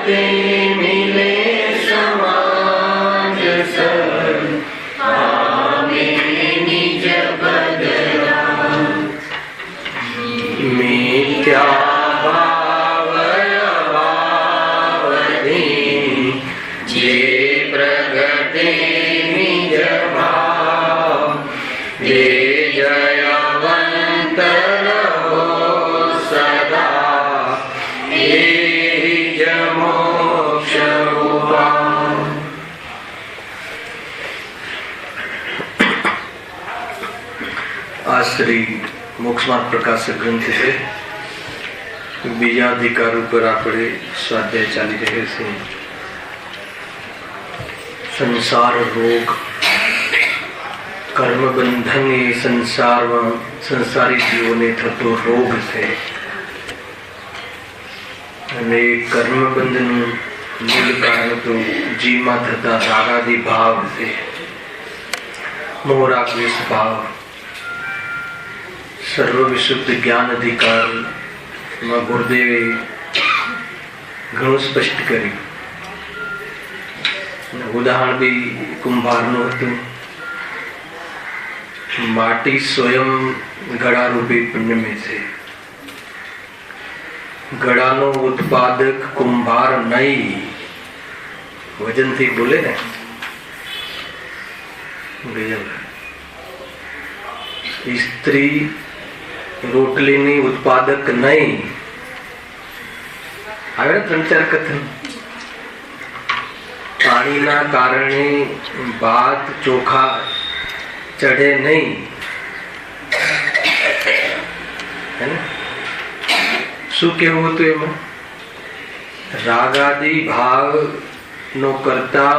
प्रगति मिले समाज सब आवे निज बदला मिथ्या भाव अभावनी जे प्रगति निज भाव हे जयवंत रहो सदा हे मोक्ष આ શ્રી મોક્ષમાર્ગ પ્રકાશક ગ્રંથ છે. બીજા અધિકાર ઉપર આપણે સ્વાધ્યાય ચાલી રહ્યો છે. સંસાર રોગ કર્મ બંધન એ સંસારમાં સંસારી જીવોને થતો રોગ છે અને કર્મ બંધનનું મૂળ કારણ તો જીવમાં થતા રાગાદી ભાવ છે. મોહ રાગ દ્વેષ ભાવ સર્વ વિશુદ્ધ જ્ઞાન અધિકાર માં ગુરુદેવે ઘણું સ્પષ્ટ કર્યું. ઉદાહરણ બી કુંભારનું હતું. માટી સ્વયં ઘડા રૂપે પુણ્યમે છે. ઘડાનો ઉત્પાદક કુંભાર નહીં. વજનથી બોલે ને સ્ત્રી રોટલીની ઉત્પાદક નહીં. આવે 3-4 કથન. પાણીના કારણે ભાત ચોખા ચઢે નહીં. શું કેવું હતું એમાં? રાગાદી ભાવ નો કરતા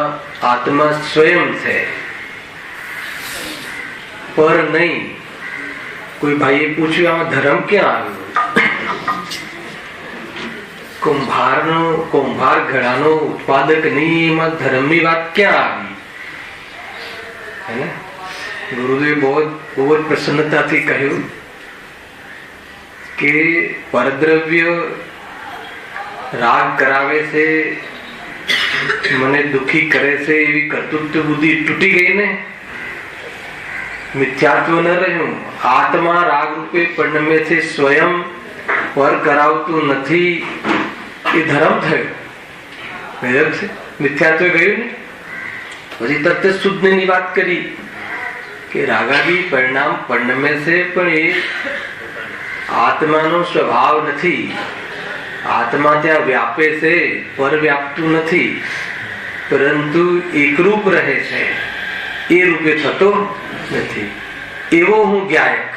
આત્મા સ્વયં છે, પર નહીં. કોઈ ભાઈએ પૂછ્યું આમાં ધર્મ ક્યાં આવ્યો? કુંભાર ઘડાનો ઉત્પાદક નહીં, એમાં ધર્મની વાત ક્યાં આવી? હે ને? ગુરુદેવ બહુ જ પ્રસન્નતાથી કહ્યું કે પરદ્રવ્ય રાગ કરાવે છે, મને દુખી કરે છે, એવી કર્તૃત્વ બુદ્ધિ તૂટી ગઈ ને, મિથ્યાત્વ ન રહ્યું. આત્મા રાગ રૂપે પરિણમે છે, સ્વયં પર કરાવતું નથી, એ ધર્મ થયો. મિથ્યાત્વ ગયું ને. પછી તત્વ શુદ્ધની વાત કરી કે રાગાદી પરિણામ પરિણમે છે, પણ એ આત્માનો સ્વભાવ નથી. આત્મા ત્યાં વ્યાપે છે, પર વ્યાપતું નથી, પરંતુ એકરૂપ રહે છે, એ રૂપે થતો નથી. એવો હું જ્ઞાયક.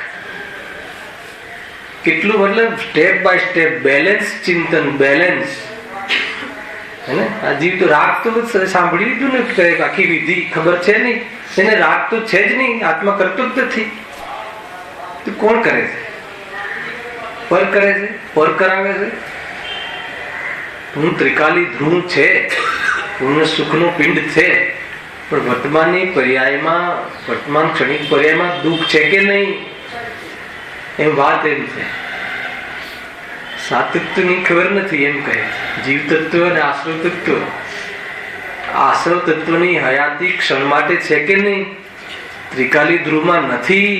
કેટલું મતલબ સ્ટેપ બાય સ્ટેપ બેલેન્સ ચિંતન, બેલેન્સ. આ જીવ તો રાગ તો સાંભળી લીધું ને, આખી વિધિ ખબર છે નહીં, એને રાગ તો છે જ નહીં, આત્મા કરતો જ નથી. તો કોણ કરે છે? પર કરે છે, પર કરાવે છે. હું ત્રિકાલી ધ્રુવ છે, પૂર્ણ સુખનો પિંડ છે, પણ વર્તમાનની પર્યાયમાં, વર્તમાન ક્ષણિક પર્યાયમાં દુઃખ છે કે નહીં, એમ વાત એમ છે. સાતત્વની ખબર નથી એમ કહે. જીવ તત્વ અને આશ્રવ તત્વ. આશ્રવ તત્વની હયાતી ક્ષણ માટે છે કે નહીં, ત્રિકાલી ધ્રુવમાં નથી,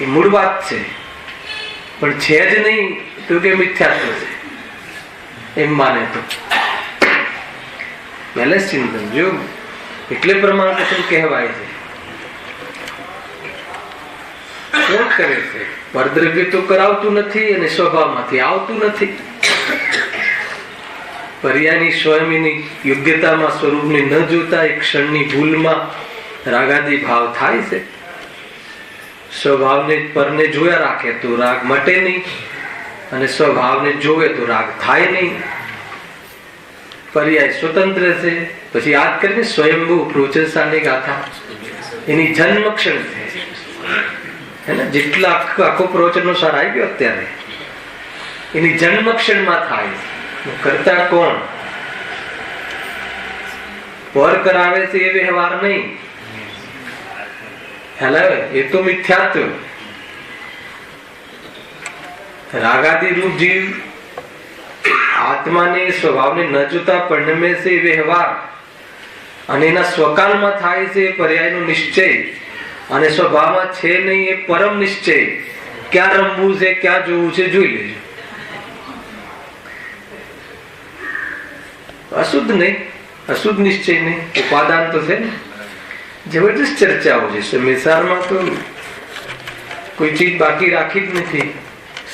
એ મૂળ વાત છે. પણ છે જ નહીં તો કે મિથ્યાત્વ છે એમ માને તો બેલેન્સ ચિંતન જો. એટલે પ્રમાણકથન કહેવાય છે. કોણ કરે છે? પરદ્રવ્ય તો કરાવતું નથી અને સ્વભાવમાંથી આવતું નથી. પર્યાયની સ્વયંની યોગ્યતામાં સ્વરૂપને ન જોતા એક ક્ષણની ભૂલમાં રાગાદી ભાવ થાય છે. સ્વભાવને પરને જોયા રાખે તો રાગ મટે નહીં, અને સ્વભાવને જોવે તો રાગ થાય નહીં. પર્યાય સ્વતંત્ર છે. પછી યાદ કરીને સ્વયંભૂ પ્રોચનસાની ગાથા એની જન્મ ક્ષણ છે. જેટલા આખો પ્રવચન નો સાર આવી ગયો અત્યારે, એની જન્મ ક્ષણમાં થાય. કરતા કોણ? પર કરાવે છે એ વ્યવહાર નહીં. એ તો મિથ્યાત્વ. રાગાદી રૂપ જીવ आत्मा ने स्वभाव ने न जोता परिणमे से व्यवहार અને એના સ્વકાલમાં થાય છે પર્યાયનો નિશ્ચય અને સ્વભાવમાં છે નહીં એ પરમ નિશ્ચય. ક્યાં રમવું છે ક્યાં જોવું છે જોઈ લેજો. અશુદ્ધ નહીં, અશુદ્ધ નિશ્ચય નહીં, ઉપાદાન તો છે ને. જબરદસ્ત ચર્ચાઓ છે સંસારમાં, તો કોઈ ચીજ બાકી રાખી જ નથી.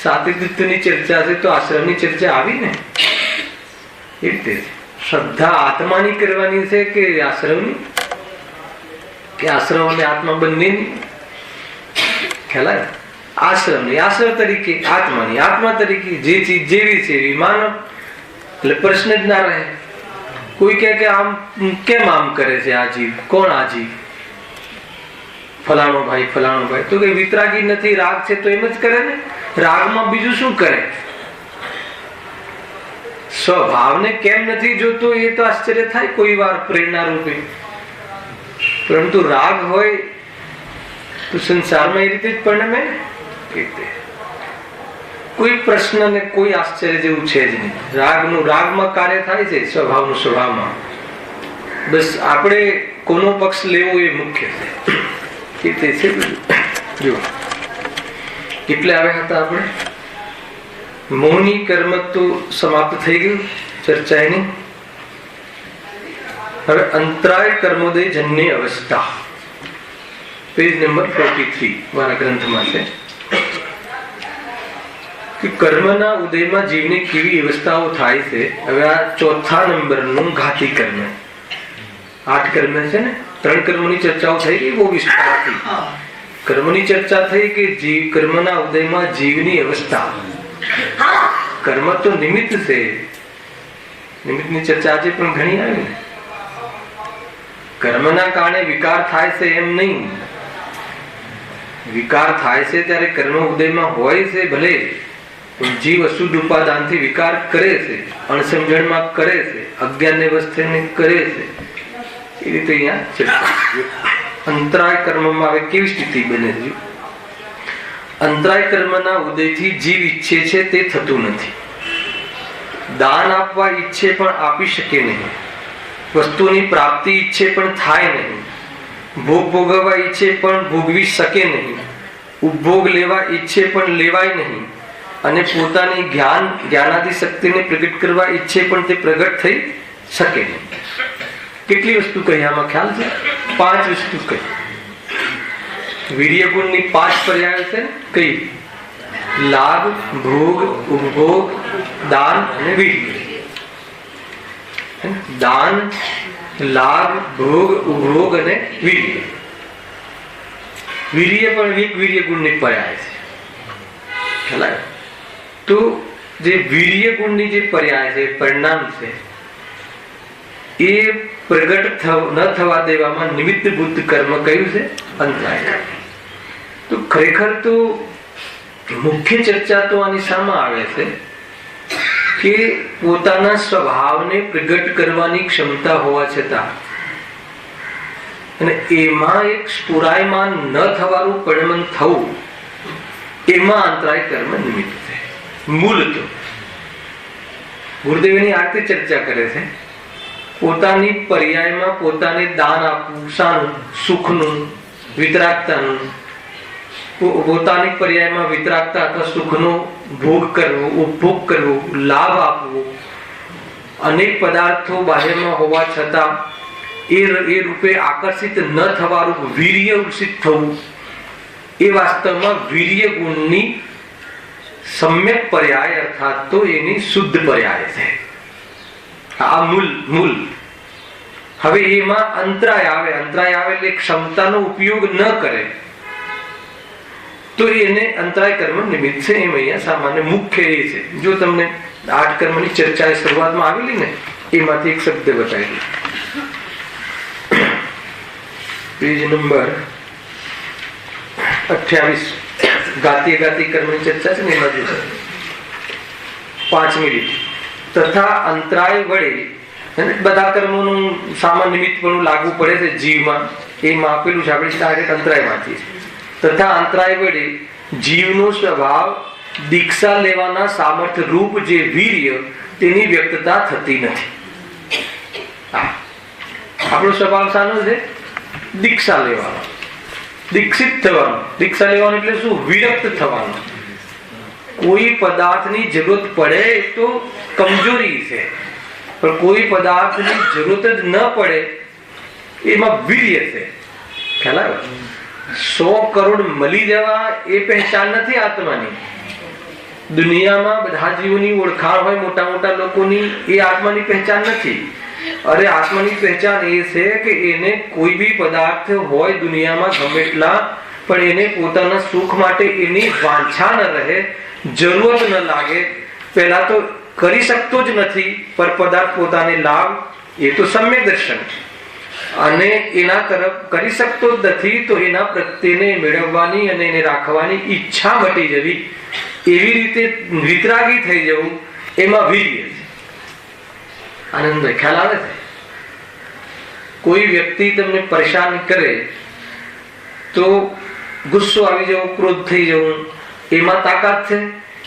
સાતિદિત્યની ચર્ચા છે તો આશ્રમની ચર્ચા આવી ને. એ રીતે શ્રદ્ધા આત્માની કરવાની છે કે આશ્રમની, કે આશ્રમ અને આત્મા બંનેની? ખ્યાલ? આશ્રમની આશ્રમ તરીકે, આત્માની આત્મા તરીકે. જે ચીજ જેવી છે એવી માનો, એટલે પ્રશ્ન જ ના રહે. કોઈ કહે કે આમ કેમ આમ કરે છે આ જીવ? કોણ આ જીવ? ફલાણો ભાઈ, ફલાણો ભાઈ. તો કઈ વિતરાગી નથી, રાગ છે તો એમ જ કરે ને. રાગમાં બીજું શું કરે? સ્વભાવને કેમ નથી જોતો એ તો આશ્ચર્ય થાય કોઈ વાર પ્રેરણા રૂપે. પરંતુ રાગ હોય તો સંસારમાં એ રીતે જ પરિણમે ને. કોઈ પ્રશ્ન ને કોઈ આશ્ચર્ય જેવું છે જ નહીં. રાગનું રાગમાં કાર્ય થાય છે, સ્વભાવનું સ્વભાવમાં. બસ આપણે કોનો પક્ષ લેવો એ મુખ્ય છે. તે છે જો કેટલે આવ્યા હતા આપણે? મોહની કર્મ તો સમાપ્ત થઈ ગયું ચર્ચા એની. હવે અંતરાય કર્મોદય જન્ય અવસ્થા, પેજ નંબર 43 મારા ગ્રંથમાં છે કે કર્મના ઉદયમાં જીવની કેવી અવસ્થાઓ થાય છે. હવે આ ચોથા નંબરનું ઘાતી કર્મ. 8 કર્મ છે ને, 3 કર્મની ચર્ચાઓ થઈ ગઈ બહુ વિસ્તારથી. કર્મની ચર્ચા થઈ કે જીવ કર્મના ઉદયમાં જીવની અવસ્થા. કર્મ તો નિમિત્ત છે, નિમિત્તની ચર્ચા આજે પણ ઘણી આવી ને. કર્મના કારણે વિકાર થાય છે એમ નહીં. વિકાર થાય છે ત્યારે કર્મ ઉદયમાં હોય છે ભલે, પણ જીવ અશુદ્ધ ઉપાદાનથી વિકાર કરે છે, અણસમજણમાં કરે છે, અજ્ઞાન અવસ્થાને કરે છે. એ રીતે અહીંયા ચર્ચા. અંતરાય કર્મમાં હવે કેવી સ્થિતિ બને છે? અંતરાય કર્મના ઉદયથી જીવ ઈચ્છે છે તે થતું નથી. દાન આપવા ઈચ્છે પણ આપી શકે નહીં. વસ્તુની પ્રાપ્તિ ઈચ્છે પણ થાય નહીં. ભોગ ભોગવવા ઈચ્છે પણ ભોગવી શકે નહીં. ઉપભોગ લેવા ઈચ્છે પણ લેવાય નહીં. અને પોતાની જ્ઞાનાદિ શક્તિને પ્રગટ કરવા ઈચ્છે પણ તે પ્રગટ થઈ શકે નહીં. કેટલી વસ્તુ કહી આમાં ખ્યાલ છે? 5 વસ્તુ કહી. વીર્ય ગુણની 5 પર્યાય છે ને કઈ? લાભ, ભોગ, ઉપભોગ, દાન અને વીર્ય. દાન, લાભ, ભોગ, ઉપભોગ અને વીર્ય. વીર્ય પણ એક વીર્ય ગુણની પર્યાય છે. ખ્યાલ? તો જે વીર્ય ગુણની જે પર્યાય છે, પરિણામ છે, એ પ્રગટ ન થવા દેવામાં નિમિત્તભૂત કર્મ કયું છે? અંતરાય. તો ખરેખર તો મુખ્ય ચર્ચા તો આની સામે આવે છે કે પોતાના સ્વભાવને પ્રગટ કરવાની ક્ષમતા હોવા છતાં અને એમાં એક સ્ફુરાયમાન ન થવાનું પરિણમન થવું, એમાં અંતરાય કર્મ નિમિત્ત છે. મૂળ તો ગુરુદેવની આરતી ચર્ચા કરે છે. પોતાની પર્યાયમાં પોતાને દાન આપવું, શાનું? સુખનું, વિતરાગતાનું. પોતાની પર્યાયમાં વિતરાગતા અથવા સુખનો ભોગ કરવો, ઉપભોગ કરવો, લાભ આપવો, અનેક પદાર્થો બાહ્યમાં હોવા છતાં એ રૂપે આકર્ષિત ન થવાનું વીર્ય ઉષિત થવું, એ વાસ્તવમાં વીર્ય ગુણની સમ્યક પર્યાય અર્થાત તો એની શુદ્ધ પર્યાય છે. આ મૂળ. હવે એમાં અંતરાય આવે. અંતરાય આવે એટલે ક્ષમતાનો ઉપયોગ ન કરે તો એને અંતરાય કર્મ નિમિત્ત છે. એમ અહીંયા સામાન્ય મુખ્ય એ છે. જો તમને 8 કર્મની ચર્ચા શરૂઆતમાં આવેલી ને, એમાંથી એક શબ્દ બતાવી દઉં. પેજ નંબર 28 ગાતી કર્મની ચર્ચા છે ને, એમાં જો 5 મિનિટ. તથા અંતરાય વડે બધા કર્મોનું સામાન્ય નિમિત્તપણું લાગુ પડે છે જીવમાં. એમાં આપેલું છે, આપણે ડાયરેક્ટ અંતરાયમાંથી. તથા અંતરાય વડે જીવનો સ્વભાવ દીક્ષા લેવાના સામર્થ્ય રૂપ જે વીર્ય તેની વ્યક્તતા થતી નથી. આપણો સ્વભાવ શાનો છે? દીક્ષા લેવાનો, દીક્ષિત થવાનું. દીક્ષા લેવાનું એટલે શું? વિરક્ત થવાનું. કોઈ પદાર્થની જરૂરત પડે તો કમજોરી છે, પણ કોઈ પદાર્થની જરૂરત જ ન પડે એમાં વીર્ય છે. ખ્યાલ આવે? 100 કરોડ મળી જવા એ પહેચાન નથી આત્માની. દુનિયામાં બધા જીવોની ઓળખાણ હોય, મોટા મોટા લોકોની, એ આત્માની પહેચાન નથી. અરે આત્માની પહેચાન એ છે કે એને કોઈ બી પદાર્થ હોય દુનિયામાં ગમે એટલા, પણ એને પોતાના સુખ માટે એની વાંછા ન રહે, જરૂરત ન લાગે. પહેલા તો કરી શકતો જ નથી, પર પદાર્થ પોતાને લાભ, એ તો સમ્યક દર્શન. અને એના તરફ કરી શકતો જ નથી તો એના પ્રત્યેને મેળવવાની અને એને રાખવાની ઈચ્છા મટી જવી, એવી રીતે વિતરાગી થઈ જવું, એમાં વીર્ય છે. આનંદભાઈ ખ્યાલ આવે છે? કોઈ વ્યક્તિ તમને પરેશાન કરે તો ગુસ્સો આવી જવો, ક્રોધ થઈ જવું, એમાં તાકાત છે?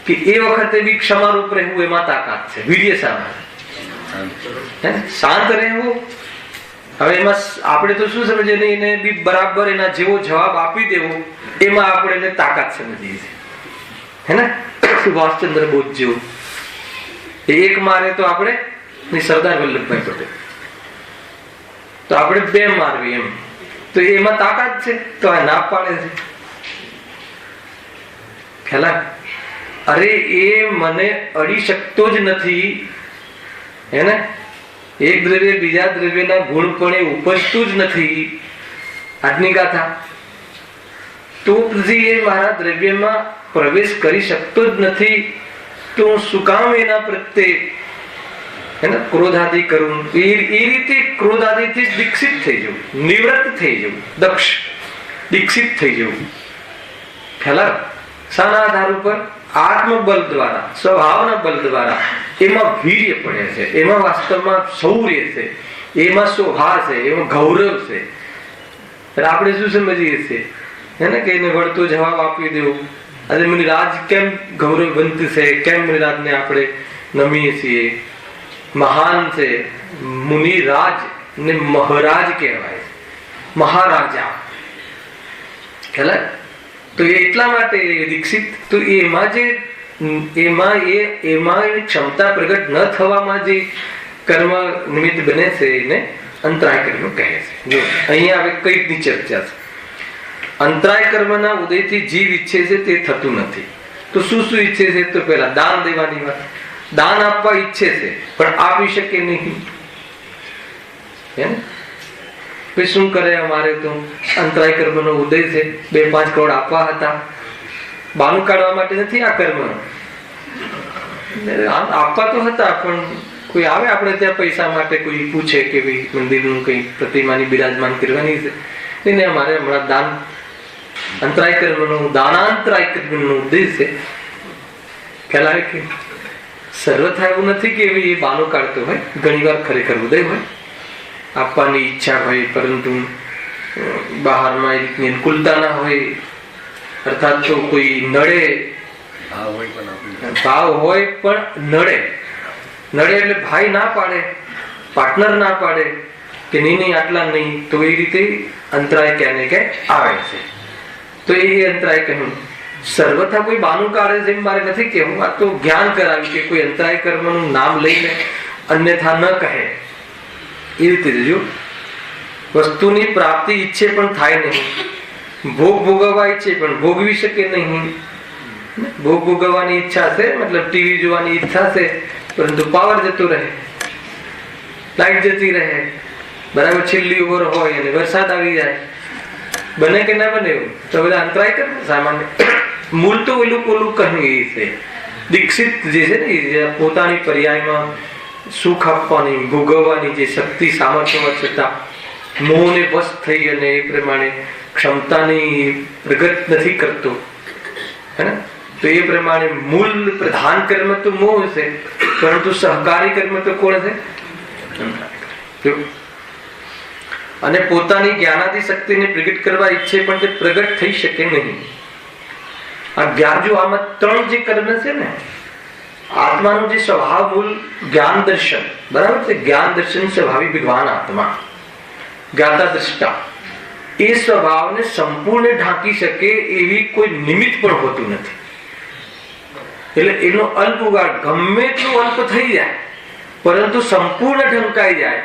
કે એ વખતે બી ક્ષમારૂપ રહેવું, એમાં તાકાત છે? વીર્ય શામાં? શાંત રહેવું. હવે એમાં આપણે તો શું સમજીએ, એને બી બરાબર એના જેવો જવાબ આપી દેવો, એમાં આપણે એને તાકાત સમજીએ છીએ. હે ને? સુભાષચંદ્ર બોઝ જેવું એક મારે તો આપણે સરદાર વલ્લભભાઈ પટેલ તો આપણે 2 મારવી, એમ તો એમાં તાકાત છે. તો આ ના પાડે છે. ખ્યાલ? અરે એ મને અડી શકતો જ નથી, હે ને? એક દ્રવ્ય બીજા દ્રવ્યના ગુણ પણ એ ઉપજતું જ નથી. આજની ગાથા. તો પછી એ મારા દ્રવ્યમાં પ્રવેશ કરી શકતો જ નથી, તો હું શું કામ એના પ્રત્યે ક્રોધાદિ કરું? એ રીતે ક્રોધાદિથી દીક્ષિત થઈ જવું, નિવૃત્ત થઈ જવું, દક્ષ દીક્ષિત થઈ જવું. ખ્યાલ? શાના આધાર ઉપર? આત્મબલ દ્વારા, સ્વભાવના બલ દ્વારા. એમાં વીર્ય પડે છે, એમાં વાસ્તવમાં શૌર્ય છે, એમાં શોભા છે, એમાં ગૌરવ છે. આપણે શું સમજીએ છીએ, હે ને, કે એને વળતો જવાબ આપી દેવું. આજે મુનિરાજ કેમ ગૌરવવંત છે, કેમ મુનિરાજને આપણે નમીએ છીએ? મહાન છે મુનિરાજ ને, મહારાજ કહેવાય, મહારાજા. ખ્યાલ? તો એટલા માટે દીક્ષિત. તો એમાં જે એમાં ક્ષમતા પ્રગટ ન થવામાં જે કર્મ નિમિત્ત બને છે એને અંતરાય કર્મ કહે છે. જો અહીંયા હવે કઈ રીતની ચર્ચા છે. અંતરાય કર્મના ઉદયથી જીવ ઈચ્છે છે તે થતું નથી. તો શું શું ઈચ્છે છે? તો પેલા દાન દેવાની વાત. દાન આપવા ઈચ્છે છે પણ આપી શકે નહીં. પછી શું કરે? અમારે તો અંતરાય કર્મનો ઉદય છે, 2-5 કરોડ આપવા હતા. બાનું કાઢવા માટે નથી આ કર્મ. આપવા તો હતા, પણ કોઈ આવે આપણે ત્યાં પૈસા માટે, કોઈ પૂછે કે ભાઈ મંદિરનું કઈ પ્રતિમાની બિરાજમાન કરવાની છે, એને અમારે હમણાં દાન, અંતરાય કર્મનો, દાનાંતરાય કર્મનો ઉદય છે. ખ્યાલ આવે કે સર્વથા એવું નથી કે એ બાનું કાઢતો હોય. ઘણી વાર ખરેખર ઉદય હોય, આપવાની ઈચ્છા હોય, પરંતુ બહારમાં એની અનુકૂળતા ના હોય, અર્થાત તો કોઈ નડે, ભાવ હોય પણ નડે એટલે ભાઈ ના પાડે, પાર્ટનર ના પાડે કે નહીં આટલા નહીં, તો એ રીતે અંતરાય ક્યાં ને ક્યાં આવે છે. તો એ અંતરાય કહ્યું. સર્વથા કોઈ બાનું કાઢે છે એમ મારે નથી કહેવું. આ તો જ્ઞાન કરાવ્યું કે કોઈ અંતરાય કર્મનું નામ લઈને અન્યથા ન કહે. એ રીતે જો વસ્તુની પ્રાપ્તિ ઈચ્છે પણ થાય નહીં, ભોગ ભોગવવા ઈચ્છે પણ ભોગવી શકે નહીં. ભોગ ભોગવવાની ઈચ્છા છે, મતલબ ટીવી જોવાની ઈચ્છા છે, પરંતુ પાવર જતો રહે, લાઈટ જતી રહે, બરાબર છેલ્લી ઓવર હોય અને વરસાદ આવી જાય. બને કે ના બને એવું? તો બધા અંતરાય કરે સામાન્ય. મૂળ તો ઓલું કહ્યું એ છે. દીક્ષિત જે છે ને, પોતાની પર્યાયમાં સુખ આપવાની, ભોગવવાની જે શક્તિ સામર્થ્ય છતાં મોહને વશ થઈ અને એ પ્રમાણે ક્ષમતાની પ્રગટ નથી કરતો, હે ને? તો એ પ્રમાણે મૂળ પ્રધાન કર્મ તો મોહ છે, પરંતુ સહકારી કર્મ તો કોણ છે? અને પોતાની જ્ઞાનાદી શક્તિને પ્રગટ કરવા ઈચ્છે પણ તે પ્રગટ થઈ શકે નહીં. આ જ્ઞાન, જો આમાં 3 જે કર્મ છે ને, આત્માનું જે સ્વભાવ મૂળ જ્ઞાન દર્શન, બરાબર છે, જ્ઞાન દર્શન સ્વભાવી વિદ્વાન આત્મા, જ્ઞાતા દ્રષ્ટા, એ સ્વભાવને સંપૂર્ણ ઢાંકી શકે એવી કોઈ નિમિત્ત પણ હોતું નથી. એટલે એનો અલ્પ ઉગાડ ગમે એટલું અલ્પ થઈ જાય પરંતુ સંપૂર્ણ ઢંકાઈ જાય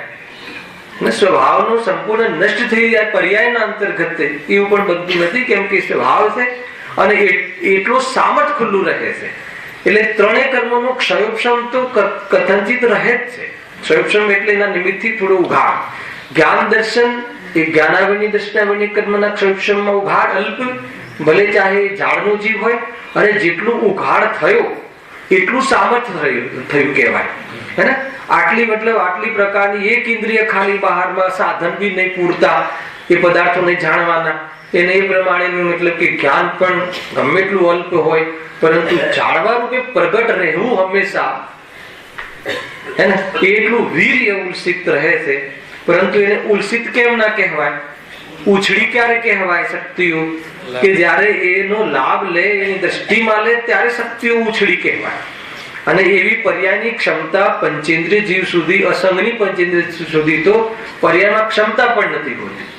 ને સ્વભાવનો સંપૂર્ણ નષ્ટ થઈ જાય પર્યાયના અંતર્ગત, એવું પણ બનતું નથી. કેમ કે સ્વભાવ છે અને એટલું સામર્થ ખુલ્લું રહે છે. એટલે ત્રણેય કર્મોનો ક્ષયોપશમ તો કથનચિત રહે જ છે. ક્ષયોપશમ એટલે એના નિમિત્તથી થોડું ઉઘાડ. જ્ઞાન દર્શન એ જ્ઞાનાવરણી દર્શનાવરણી કર્મના ક્ષયોપશમમાં ઉઘાડ અલ્પ, ભલે ચાહે ઝાડનો જીવ હોય, અને જેટલું ઉઘાડ થયો એટલું સામર્થ થયું કહેવાય. હે ને? આટલી મતલબ આટલી પ્રકારની એક ઇન્દ્રિય ખાલી બહારમાં, સાધન બી નહીં પૂરતા એ પદાર્થોને જાણવાના, એને એ પ્રમાણેનું મતલબ કે જ્ઞાન પણ ગમે એટલું અલ્પ હોય પરંતુ જાણવાનું કે પ્રગટ રહેવું હંમેશા, હે ને, એટલું વીર્ય ઉલ્સિત રહે છે. પરંતુ એને ઉલ્સિત કેમ ના કહેવાય? ઉછળી ક્યારે કહેવાય? શક્તિઓ કે જ્યારે એનો લાભ લે, એની દ્રષ્ટિમાં લે, ત્યારે શક્તિઓ ઉછળી કહેવાય. અને એવી પર્યાયની ક્ષમતા પંચેન્દ્રિય જીવ સુધી, અસંગની પંચેન્દ્રિય સુધી તો પર્યાયમાં ક્ષમતા પણ નથી હોતી.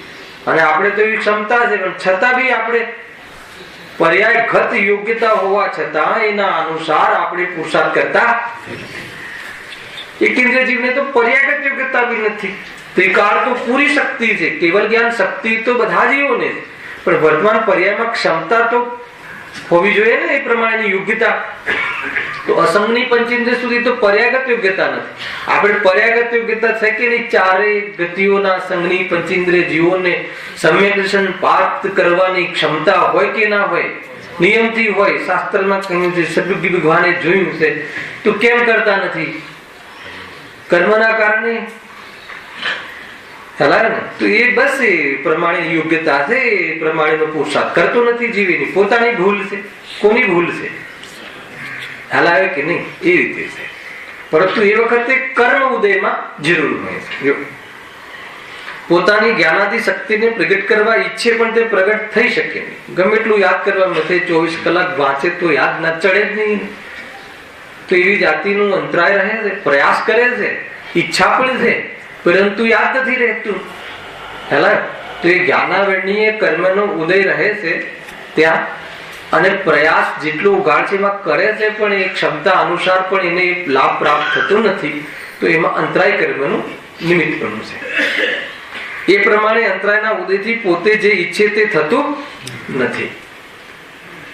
અને આપણે તો એવી ક્ષમતા છે, પણ છતાં બી આપણે પર્યાયગત યોગ્યતા હોવા છતાં એના અનુસાર આપણે પુરુષાર્થ કરતા. એકેન્દ્રિય જીવને તો પર્યાયગત યોગ્યતા બી નથી. ત્રિકાળ તો પૂરી શક્તિ છે, કેવલ જ્ઞાન શક્તિ તો બધા જીવોને, પણ વર્તમાન પર્યાયમાં ક્ષમતા તો હોવી જોઈએ ને એ પ્રમાણેની યોગ્યતા. તો અસંગની પંચેન્દ્રિય સુધી તો પર્યાગત યોગ્યતા નથી. આપણે પર્યાગત યોગ્યતા છે કે નહીં? ચારેય ગતિઓના સંગની પંચેન્દ્રિય જીવોને સમ્યક દર્શન પ્રાપ્ત કરવાની ક્ષમતા હોય કે ના હોય? નિયમથી હોય. શાસ્ત્રમાં કહ્યું છે, સદબુદ્ધિ ભગવાને જોયું છે. તો કેમ કરતા નથી? કર્મના કારણે. તો એ બસ એ પ્રમાણે યોગ્યતા છે, એ પ્રમાણેનો પુરુષાર્થ કરતો નથી. જીવીની પોતાની ભૂલ છે. કોની ભૂલ છે? હલાવે કે નહીં એ રીતે છે. પરંતુ એ વખતે કર્મ ઉદયમાં જરૂર હોય છે. પોતાની જ્ઞાનાદી શક્તિને પ્રગટ કરવા ઈચ્છે પણ તે પ્રગટ થઈ શકે નહીં. ગમે એટલું યાદ કરવા મથે, 24 કલાક વાંચે તો યાદ ના ચડે જ નહીં. તો એવી જાતિનું અંતરાય રહે છે. પ્રયાસ કરે છે, ઈચ્છા પણ છે, પરંતુ યાદ નથી રહેતું. હેલા તો એ જ્ઞાનાવરણીય કર્મનો ઉદય રહે છે ત્યાં, અને પ્રયાસ જેટલો ઉગાડ છે એમાં કરે છે, પણ એ ક્ષમતા અનુસાર પણ એને લાભ પ્રાપ્ત થતો નથી. તો એમાં અંતરાય કર્મનું નિમિત્ત પણ છે. એ પ્રમાણે અંતરાયના ઉદયથી પોતે જે ઈચ્છે તે થતું નથી.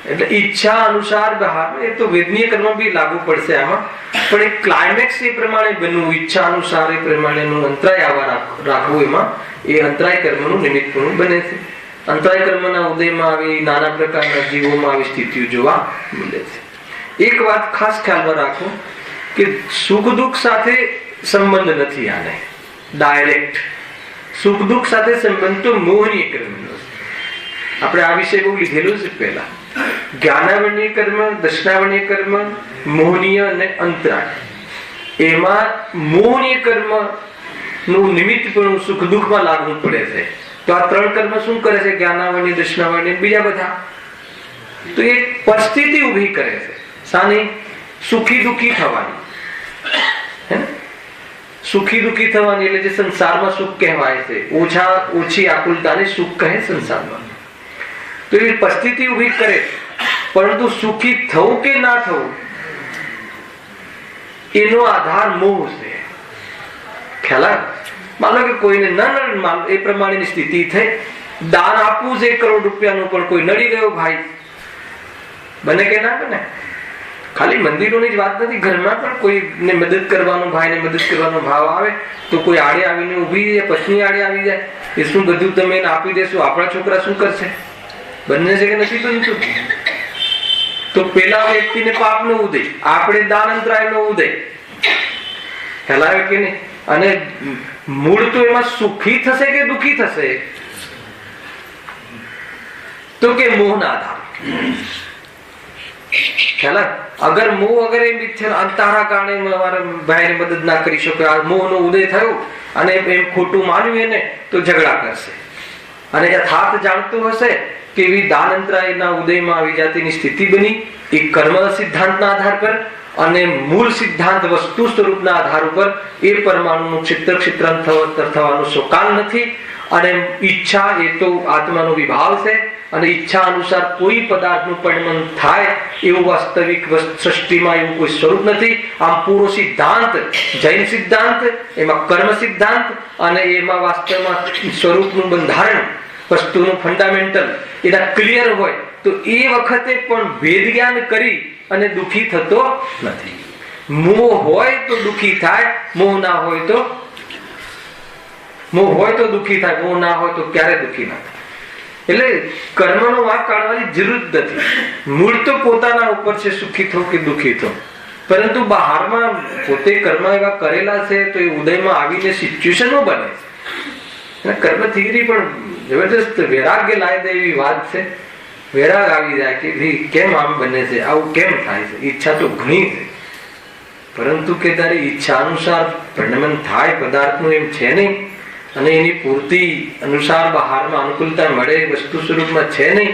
એટલે ઈચ્છા અનુસાર બહાર, એ તો વેદનીય કર્મ બી લાગુ પડશે આમાં, પણ એક ક્લાઇમેક્સ એ પ્રમાણે બનવું, ઈચ્છા અનુસાર એ પ્રમાણેનું અંતરાય આવા રાખવું, એમાં એ અંતરાય કર્મનું નિમિત્ત પણ બને છે. અંતરાય કર્મના ઉદયમાં આવી નાના પ્રકારના જીવોમાં આવી સ્થિતિઓ જોવા મળે છે. એક વાત ખાસ ખ્યાલમાં રાખો કે સુખ દુઃખ સાથે સંબંધ નથી. આને ડાયરેક્ટ સુખ દુઃખ સાથે સંબંધ તો મોહનીય કર્મનો છે. આપણે આ વિષય બહુ લીધેલું છે પહેલા. જ્ઞાનાવરણીય કર્મ, દર્શનાવરણીય કર્મ, મોહનીય અને અંતરાય. એમાં મોહનીય કર્મ નું નિમિત્ત પણ સુખ દુઃખમાં લાગવું પડે છે. તો આ ત્રણ કર્મ શું કરે છે? જ્ઞાનાવરણીય, દર્શનાવરણીય, બીજા બધા. તો એક પરિસ્થિતિ ઉભી કરે છે. સાની? સુખી દુઃખી થવાની. હે ને? સુખી દુઃખી થવાની એટલે જે સંસારમાં સુખ કહેવાય છે, ઓછી આકુલતાને સુખ કહે સંસારમાં. તો એ પરિસ્થિતિ ઉભી કરે, પરંતુ સુખી થવું કે ના થવું એનો આધાર મોહ છે. ખ્યાલ? માનો કે કોઈને એ પ્રમાણેની સ્થિતિ થઈ, દાન આપવું છે 1 કરોડ રૂપિયાનું, પણ કોઈ નડી ગયો ભાઈ, બને કે ના બને? ખાલી મંદિરોની જ વાત નથી, ઘરમાં પણ કોઈને મદદ કરવાનો, ભાઈને મદદ કરવાનો ભાવ આવે તો કોઈ આડે આવીને ઊભી જાય, પત્ની આડે આવી જાય, એ શું બધું તમે આપી દેશો, આપણા છોકરા શું કરશે? બંને છે કે નથી બનતું? તો પેલા વ્યક્તિને પાપનો ઉદય, આપણે દાન અંતરાયનો ઉદય. ખ્યાલ આવે કે નહીં? અને મૂળ તો એમાં સુખી થશે કે દુઃખી થશે? તો કે મોહના આધાર. ખ્યાલ? અગર મોહ અગર એ મિથ્યા અંતારા કારણે મારા ભાઈને મદદ ના કરી શકે, આ મોહનો ઉદય થયો અને એમ ખોટું માન્યું એને, તો ઝઘડા કરશે. અને યથાર્થ જાણતું હશે કે એવી દાન અંતરાયના ઉદયમાં આવી જાતિની સ્થિતિ બની, એ કર્મ સિદ્ધાંતના આધાર પર, અને મૂળ સિદ્ધાંત વસ્તુ સ્વરૂપના આધાર ઉપર એ પરમાણુનું ક્ષેત્ર ક્ષેત્રાંતર થવાનું શોકાન નથી. અને ઈચ્છા એ તો આત્માનો વિભાવ છે અને ઈચ્છા અનુસાર કોઈ પદાર્થનું પરિણમન થાય એવું વાસ્તવિક સૃષ્ટિમાં એવું કોઈ સ્વરૂપ નથી. આમ પૂરો સિદ્ધાંત જૈન સિદ્ધાંત, એમાં કર્મ સિદ્ધાંત અને એમાં વાસ્તવમાં સ્વરૂપનું બંધારણ, વસ્તુનું ફંડામેન્ટલ એના ક્લિયર હોય તો એ વખતે પણ ભેદ જ્ઞાન કરી અને દુઃખી થતો નથી. મોહ હોય તો દુઃખી થાય, મોહ ના હોય તો દુઃખી થાય, મોહ ના હોય તો ક્યારે દુઃખી ના થાય. એટલે કર્મનો વાંક કાઢવાની જરૂર નથી. મૂળ તો પોતાના ઉપર છે, સુખી થો કે દુઃખી થો. પરંતુ બહારમાં પોતે કર્મ એવા કરેલા છે તો એ ઉદયમાં આવીને સિચ્યુએશનો બને છે. કર્મ થિયરી પણ જબરદસ્ત વૈરાગ્ય લાવી દે એવી વાત છે. વૈરાગ આવી જાય કે ભાઈ કેમ આમ બને છે, આવું કેમ થાય છે. ઈચ્છા તો ઘણી છે, પરંતુ કે તારી ઈચ્છા અનુસાર પરિણમન થાય પદાર્થનું એમ છે નહીં, અને એની પૂર્તિ અનુસાર બહારમાં અનુકૂળતા મળે વસ્તુ સ્વરૂપમાં છે નહીં.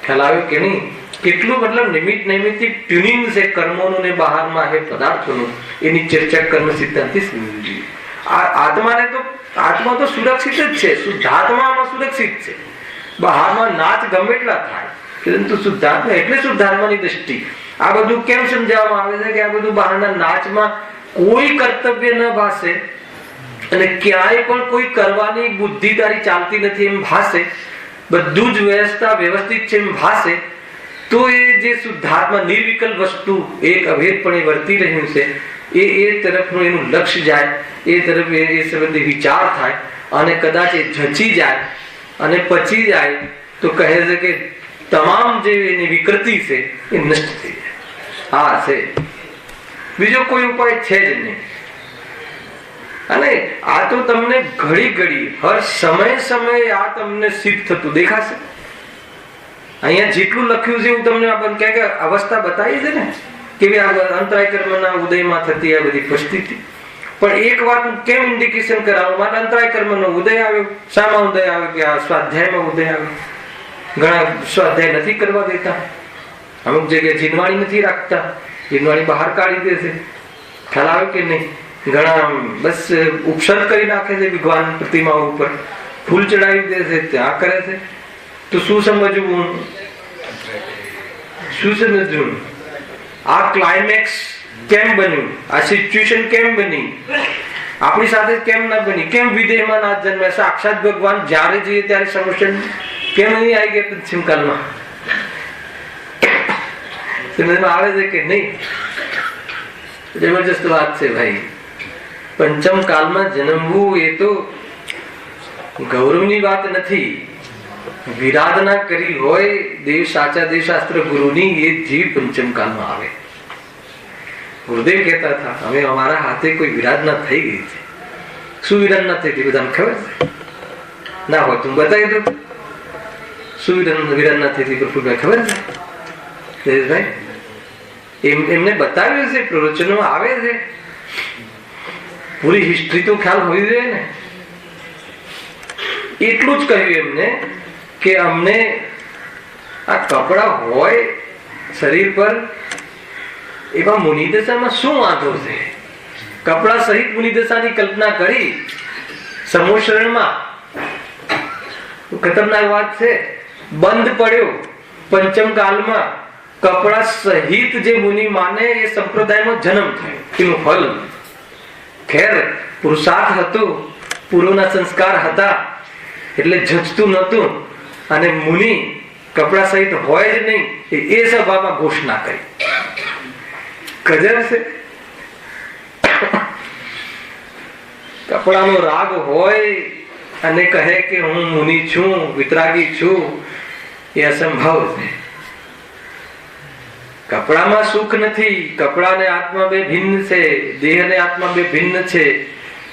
ખ્યાલ આવ્યો કે નહીં? કેટલું મતલબ નૈમિત્તિક ટ્યુનિંગ છે કર્મોનું ને બહારમાં છે પદાર્થોનું. એની ચર્ચા કર્મ સિદ્ધાંતથી સમજવી જોઈએ. આત્માને તો આત્મા તો સુરક્ષિત જ છે, શુદ્ધાત્મામાં સુરક્ષિત છે. બહારમાં નાચ ગમે એટલા થાય, પરંતુ શુદ્ધાત્મા એટલે શુદ્ધાત્માની દ્રષ્ટિ. આ બધું કેમ સમજાવવામાં આવે છે કે આ બધું બહારના નાચમાં કોઈ કર્તવ્ય ન ભાસે અને ક્યાંય પણ કોઈ કરવાની બુદ્ધિ તારી ચાલતી નથી એમ ભાસે, બધું જ વ્યવસ્થિત છે એમ ભાસે, તો એ જે શુદ્ધાત્મા નિર્વિકલ્પ વસ્તુ એક અભેદપણે વર્તી રહ્યું છે એ તરફનું એનું લક્ષ્ય જાય, એ તરફ એ સંબંધી વિચાર થાય અને કદાચ એ ઝચી જાય અને પચી જાય તો કહે છે કે તમામ જે એની વિકૃતિ છે એ નષ્ટ થઈ જાય. હા છે, બીજો કોઈ ઉપાય છે જ નહીં. અને આ તો તમને ઘડી ઘડી હર સમયે આ તમને સિદ્ધ થતું દેખાશે. અહીંયા જેટલું લખ્યું છે હું તમને કે અવસ્થા બતાવી છે ને કે અંતરાય કર્મના ઉદયમાં થતી આ બધી પરિસ્થિતિ. પણ એક વાત કેમ ઇન્ડિકેશન કરાવું, મારે અંતરાય કર્મનો ઉદય આવ્યો. શામાં ઉદય આવ્યો? કે આ સ્વાધ્યાયમાં ઉદય આવ્યો. ઘણા સ્વાધ્યાય નથી કરવા દેતા, અમુક જગ્યાએ જીનવાણી નથી રાખતા, જીનવાણી બહાર કાઢી દે છે. ખ્યાલ આવે કે નહીં? ઘણા બસ ઉપસર્ગ કરી નાખે છે ભગવાન પ્રતિમા ઉપર, ફૂલ ચડાવી દે છે, ત્યાં કરે છે. તો શું સમજવું? આ ક્લાઇમેક્સ કેમ બન્યું? આ સિચ્યુએશન કેમ બની? આપણી સાથે કેમ ના બની? કેમ વિદેહમાં ના જન્મે? સાક્ષાત ભગવાન જ્યારે જઈએ ત્યારે સમસ્યા કેમ નહીં આવી ગયા પશ્ચિમ કાલમાં? સમજમાં આવે છે કે નહીં? જબરજસ્ત વાત છે ભાઈ. પંચમ કાલમાં જન્મવું એ તો ગૌરવની વાત નથી. વિરાધના કરી હોય દેવ સાચા દેવશાસ્ત્ર ગુરુની, એ જીવ પંચમ કાલમાં આવે. ગુરુદેવ કહેતા હતા હવે અમારા હાથે કોઈ વિરાધના થઈ ગઈ છે. શું વિરાધના થઈ હતી બધાને ખબર છે? ના હોય તું બતાવી દો શું વિરાધના થઈ હતી. પ્રફુલભાઈ ખબર છે? એમને બતાવ્યું છે, પ્રવચનો આવે છે, પૂરી હિસ્ટ્રી તો ખ્યાલ હોવી જોઈએ ને. એટલું જ કહ્યું એમને કે અમને આ કપડા હોય શરીર પર, એવા મુનિદશામાં શું વાંધો છે? કપડા સહિત મુનિદશાની કલ્પના કરી સમોશરણમાં. ખતરનાક વાત છે. બંધ પડ્યો પંચમ કાલમાં, કપડા સહિત જે મુનિ માને એ સંપ્રદાયમાં જન્મ થયો, એનું ફલ. ખેર પુરુષાર્થ હતો, પૂર્વના સંસ્કાર હતા એટલે જજતું નતું, અને મુનિ કપડા સહિત હોય જ નહીં એ સભામાં ઘોષણા કરી. ગજબ છે. કપડાનો રાગ હોય અને કહે કે હું મુનિ છું, વિતરાગી છું, એ અસંભવ છે. કપડામાં સુખ નથી. કપડા ને આત્મા બે ભિન્ન છે, દેહ ને આત્મા બે ભિન્ન છે.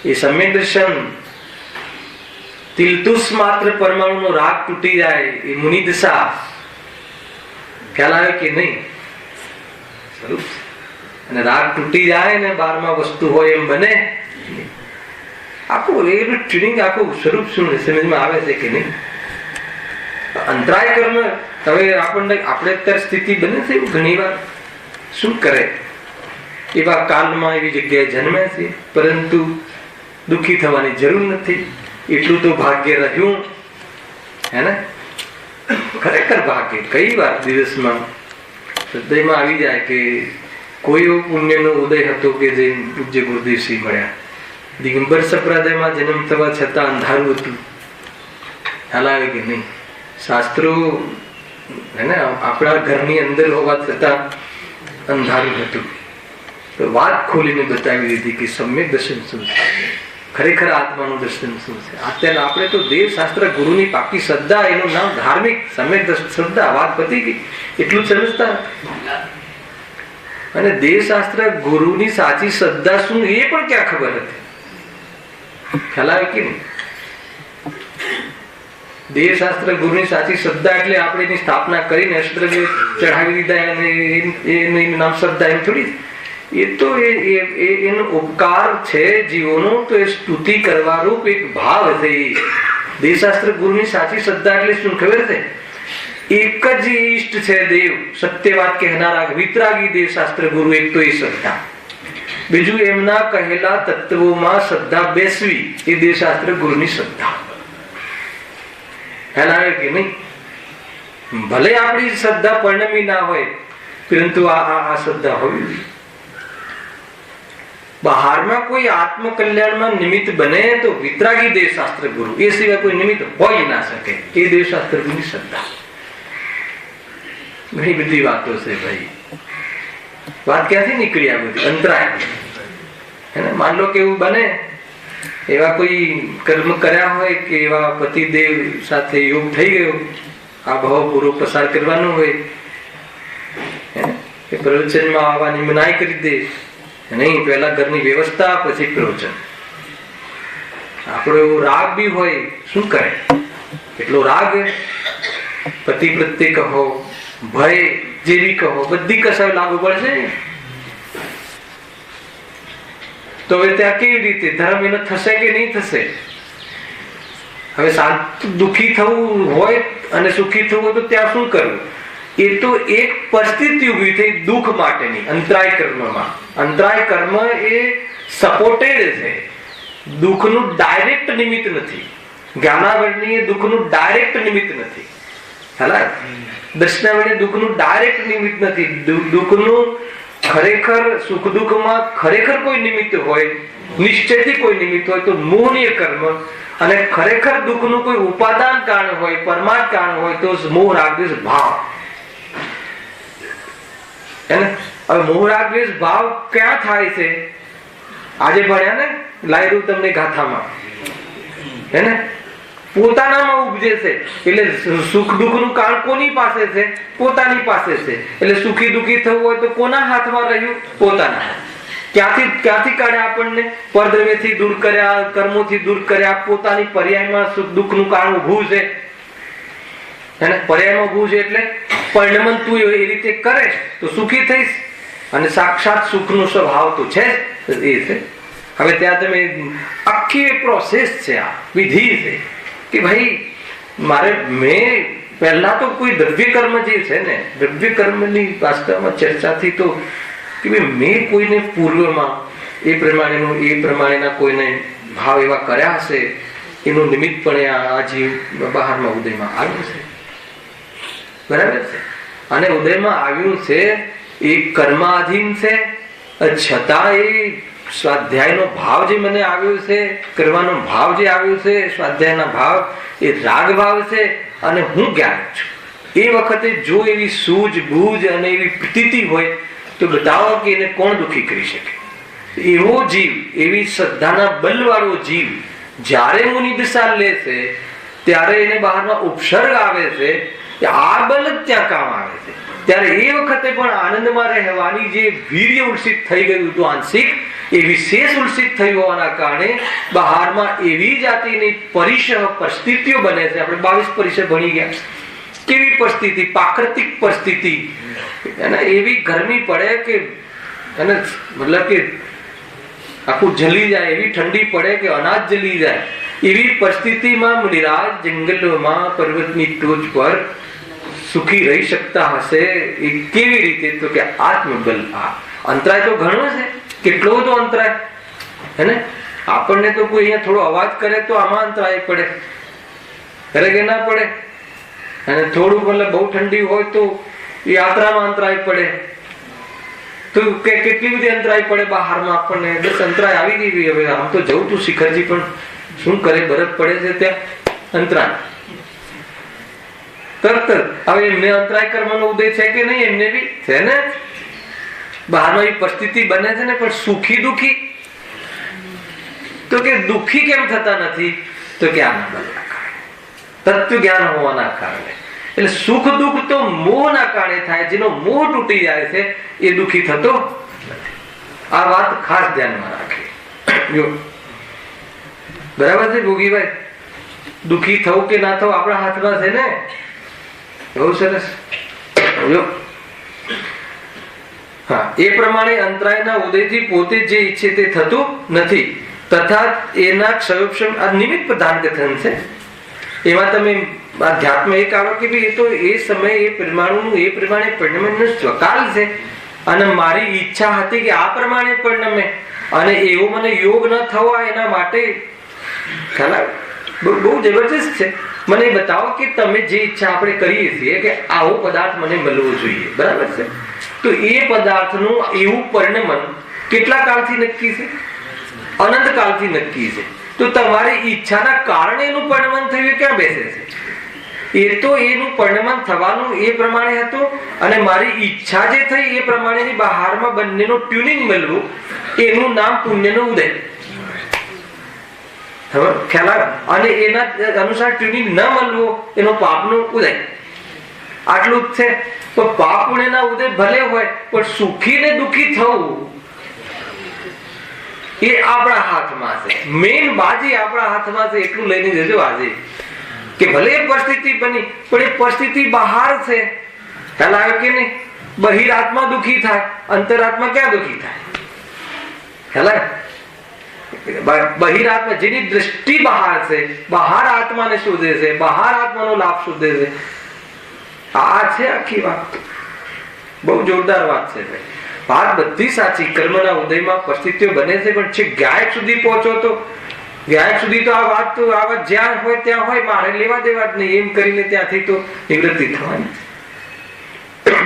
એ સમ્યક દર્શન. તિલતુસ માત્ર પરમાણુનો રાગ તૂટી જાય એ મુનિ દશા. ખ્યાલ આવે કે નહીં? સ્વરૂપ. અને રાગ તૂટી જાય ને બારમાં વસ્તુ હોય એમ બને. આખું એનું ટ્યુનિંગ, આખું સ્વરૂપ શું સમજમાં આવે છે કે નહીં? અંતરાય કર્મ હવે આપણે અત્યારે સ્થિતિ બને છે ઘણી વાર શું કરે? એવા કાળમાં એવી જગ્યાએ જન્મે છે, પરંતુ દુઃખી થવાની જરૂર નથી. એટલું તો ભાગ્ય રહ્યું, હે ને? ખરેખર ભાગ્ય. કઈ વાર દિવસમાં હૃદયમાં આવી જાય કે કોઈ એવો પુણ્યનો ઉદય હતો કે જે પૂજ્ય ગુરુદેવશ્રી મળ્યા. દિગંબર સંપ્રદાયમાં જન્મ થવા છતાં અંધારું હતું. ખ્યાલ આવે કે નહીં? શાસ્ત્રો હે ને આપણા ઘરની અંદર હોવા છતાં અંધારું હતું. તો વાત ખોલીને બતાવી દીધી કે સમ્યક દર્શન શું છે, ખરેખર આત્માનું દર્શન શું છે. અત્યારે આપણે તો દેવ શાસ્ત્ર ગુરુની પાકી શ્રદ્ધા, એનું નામ ધાર્મિક સમ્યક દર્શન શ્રદ્ધા, વાત પતી ગઈ. એટલું સમજતા. અને દેવ શાસ્ત્ર ગુરુની સાચી શ્રદ્ધા શું એ પણ ક્યાં ખબર હતી? ખ્યાલ આવે કે નહીં? દેવ શાસ્ત્ર ગુરુની સાચી શ્રદ્ધા એટલે આપણે એની સ્થાપના કરીને અષ્ટદ્રવ્ય ચઢાવી દીધા અને એનું નામ શ્રદ્ધા એમ થોડી. એ તો એનો ઉપકાર છે જીવોનો, તો એ સ્તુતિ કરવા રૂપ એક ભાવ છે. દેવશાસ્ત્ર ગુરુની સાચી શ્રદ્ધા એટલે શું ખબર છે? એક જ ઈષ્ટ છે દેવ, સત્ય વાત કહેનારા વિતરાગી દેવશાસ્ત્ર ગુરુ. એક તો એ શ્રદ્ધા, બીજું એમના કહેલા તત્વોમાં શ્રદ્ધા બેસવી, એ દેવશાસ્ત્ર ગુરુની શ્રદ્ધા. ખ્યાલ આવે કે નહીં? ભલે આપણી શ્રદ્ધા પરિણમી ના હોય, પરંતુ આ શ્રદ્ધા હોવી જોઈએ. બહારમાં કોઈ આત્મકલ્યાણમાં નિમિત્ત બને તો વિતરાગી દેવશાસ્ત્ર ગુરુ, એ સિવાય કોઈ નિમિત્ત હોય ના શકે. એ દેવશાસ્ત્ર ગુરુની શ્રદ્ધા. ઘણી બધી વાતો છે ભાઈ. વાત ક્યાંથી નીકળી આ બધી? અંતરાય. માન લો કે એવું બને, એવા કોઈ કર્મ કર્યા હોય કે એવા પતિદેવ સાથે યોગ થઈ ગયો, આ ભાવ પૂરો પસાર કરવાનો હોય, એ પ્રવચનમાં આવવાની મનાઈ કરી દે. નહીં, પહેલા ઘરની વ્યવસ્થા, પછી પ્રવચન. આપણો એવો રાગ બી હોય, શું કરે? એટલો રાગ પતિ પ્રત્યે કહો, ભય જેવી કહો, બધી કસાય લાગુ પડશે. તો હવે ત્યાં કેવી રીતે ધર્મ એનો થશે કે નહીં થશે? હવે શાંત દુઃખી થવું હોય અને સુખી થવું હોય તો ત્યાં શું કરવું? એ તો એક પરિસ્થિતિ ઉભી થઈ દુઃખ માટેની. અંતરાય કર્મમાં, અંતરાય કર્મ એ સપોર્ટેડ છે, દુઃખનું ડાયરેક્ટ નિમિત્ત નથી. જ્ઞાનાવરણી એ દુઃખનું ડાયરેક્ટ નિમિત્ત નથી. હેલા, દર્શનાવરણી દુઃખનું ડાયરેક્ટ નિમિત્ત નથી. દુઃખનું ખરેખર સુખ દુઃખમાં ખરેખર કોઈ નિમિત્ત હોય, નિશ્ચયથી કોઈ નિમિત્ત હોય તો મોહનીય કર્મ, અને ખરેખર દુઃખનું કોઈ ઉપાદાન કારણ હોય, પરમાર્થ કારણ હોય તો મોહ રાગ દ્વેષ ભાવ. હવે મોહ રાગ દ્વેષ ભાવ ક્યાં થાય છે? આજે ભણ્યા ને લાયરું તમને ગાથામાં, હે ને? પોતાનામાં ઉપજે છે. એટલે સુખ દુઃખ નું કારણ કોની પાસે છે? પોતાની પાસે છે. એટલે સુખી દુઃખી થવું હોય તો કોના હાથમાં રહ્યું? પોતાના. ક્યાંથી કાઢ્યા આપણને? પરદ્રવ્યથી દૂર કર્યા, કર્મોથી દૂર કર્યા. પોતાની પર્યાયમાં સુખ દુઃખ નું કારણ ઉભું છે. પર્યાયમાં ઉભું છે એટલે પરિણમન તું એ રીતે કરે તો સુખી થઈશ. અને સાક્ષાત સુખ નો સ્વભાવ તો છે એ છે. હવે ત્યાં તમે આખી પ્રોસેસ છે, આ વિધિ છે કે ભાઈ મેં પહેલા તો કોઈ દ્રવ્ય કર્મ જે છે ને, દ્રવ્ય કર્મની વાસ્તવમાં ચર્ચાથી તો કે ભાઈ મેં કોઈને પૂર્વમાં એ પ્રમાણેના કોઈને ભાવ એવા કર્યા હશે, એનું નિમિત્તપણે આ જીવ બહારમાં ઉદયમાં આવ્યું છે. બરાબર છે? અને ઉદયમાં આવ્યું છે એ કર્માધીન છે, છતાં એ સ્વાધ્યાયનો ભાવ જે મને આવ્યો છે, કરવાનો ભાવ જે આવ્યો છે, સ્વાધ્યાયના ભાવ એ રાગ ભાવ છે. અને હું જ્ઞાન છું. એ વખતે જો એવી સૂઝબૂઝ અને એવી પ્રતીતિ હોય તો બતાવો કે એને કોણ દુઃખી કરી શકે? એવો જીવ, એવી શ્રદ્ધાના બલવાળો જીવ જ્યારે મુનિ દિશા લે છે ત્યારે એને બહારમાં ઉપસર્ગ આવે છે, આ બલ જ ત્યાં કામ આવે છે. ત્યારે એ વખતે પણ આનંદમાં રહેવાની જે વીર્ય ઉલ્સિત થઈ ગયું હતું આંશિક, એ વિશેષ ઉલ્સિત થયું હોવાના કારણે બહારમાં એવી જાતિની પરિસ્થિતિઓ બને છે. આપણે 22 પરિસર ભણી ગયા. કેવી પરિસ્થિતિ? પ્રાકૃતિક પરિસ્થિતિ. એવી ગરમી પડે કે મતલબ કે આખું જલી જાય, એવી ઠંડી પડે કે અનાજ જલી જાય. એવી પરિસ્થિતિમાં મુનિરાજ જંગલોમાં પર્વતની ટોચ પર સુખી રહી શકતા હશે એ કેવી રીતે? તો કે આત્મબલ. અંતરાય તો ઘણો છે, કેટલો બધો અંતરાય હે ને. આપણને તો કોઈ અહીંયા થોડો અવાજ કરે તો આમાં અંતરાય પડે, કરે કે ના પડે? અને થોડું મતલબ બહુ ઠંડી હોય તો યાત્રામાં અંતરાય પડે, તો કેટલી બધી અંતરાય પડે બહારમાં આપણને. બસ અંતરાય આવી ગઈ. હવે આમ તો જવું તું શિખરજી, પણ શું કરે, બરફ પડે છે ત્યાં અંતરાય તરત. હવે એમને અંતરાય કર્મનો ઉદય છે કે નહીં? એમને બી છે ને. બહારમાં એ પરિસ્થિતિ બને છે ને, પણ સુખી દુખી તો કે દુખી કેમ થતા નથી? તો કે આના તત્વ જ્ઞાન હોવાના કારણે. એટલે સુખ દુઃખ તો મોહના કારણે થાય. જેનો મોહ તૂટી જાય છે એ દુખી થતો નથી. આ વાત ખાસ ધ્યાનમાં રાખી. બરાબર છે ભોગીભાઈ? દુખી થવું કે ના થવું આપણા હાથમાં છે ને. બહુ સરસ. હા, એ પ્રમાણે અંતરાયના ઉદયથી પોતે જે ઈચ્છે તે થતું નથી. તથા એના ક્ષયોક્ષમ આ નિમિત્ત પ્રધાન કથન છે. એમાં તમે અધ્યાત્મ એક આવે કે ભાઈ એ તો એ સમય એ પરમાણુનું એ પ્રમાણે પરિણમનનો સ્વકાલ છે, અને મારી ઈચ્છા હતી કે આ પ્રમાણે પરિણમે, અને એવો મને યોગ ન થવા એના માટે ખ્યાલ આવે. બહુ જબરજસ્ત છે. મને બતાવો કે તમે જે ઈચ્છા આપણે કરીએ છીએ કે આવો પદાર્થ મને મળવો જોઈએ, બરાબર છે? તો એ પદાર્થનું એવું પરિણમન કેટલા કાળથી નક્કી છે? અનંત કાળથી નક્કી છે. તો તમારી ઈચ્છાના કારણે એનું પરિણમન થયું ક્યાં બેસે છે? એ તો એનું પરિણમન થવાનું એ પ્રમાણે હતું, અને મારી ઈચ્છા જે થઈ એ પ્રમાણેની બહારમાં બંનેનું ટ્યુનિંગ મળવું, એનું નામ પુણ્યનો ઉદય. ખ્યાલ આવે? અને એના અનુસાર ટ્યુનિંગ ન મળવો એનો પાપનો ઉદય. આટલું જ છે. તો પાપ પુણ્યના ઉદય ભલે હોય, પણ સુખી ને દુઃખી થવું એ આપણા હાથમાં છે. મેન બાજી આપણા હાથમાં છે. એટલું લઈને જજો આજે, કે ભલે એ પરિસ્થિતિ બની, પણ એ પરિસ્થિતિ બહાર છે. ખ્યાલ આવે કે નહીં? બહિરાત્મા દુઃખી થાય, અંતરાત્મા ક્યાં દુઃખી થાય? ખ્યાલ આવે? બહિરાત્મા જેની દ્રષ્ટિ બહાર છે, બહાર આત્માને શોધે છે, બહાર આત્માનો લાભ શોધે છે. આ છે આખી વાત. બહુ જોરદાર વાત છે ભાઈ. વાત બધી સાચી. કર્મના ઉદયમાં પરિસ્થિતિઓ બને છે, પણ છે ગાયક સુધી પહોંચો તો ગાયક સુધી તો આ વાત જ્યાં હોય ત્યાં હોય, મારે લેવા દેવા જ નહીં. એમ કરીને ત્યાંથી તો નિવૃત્તિ થવાની.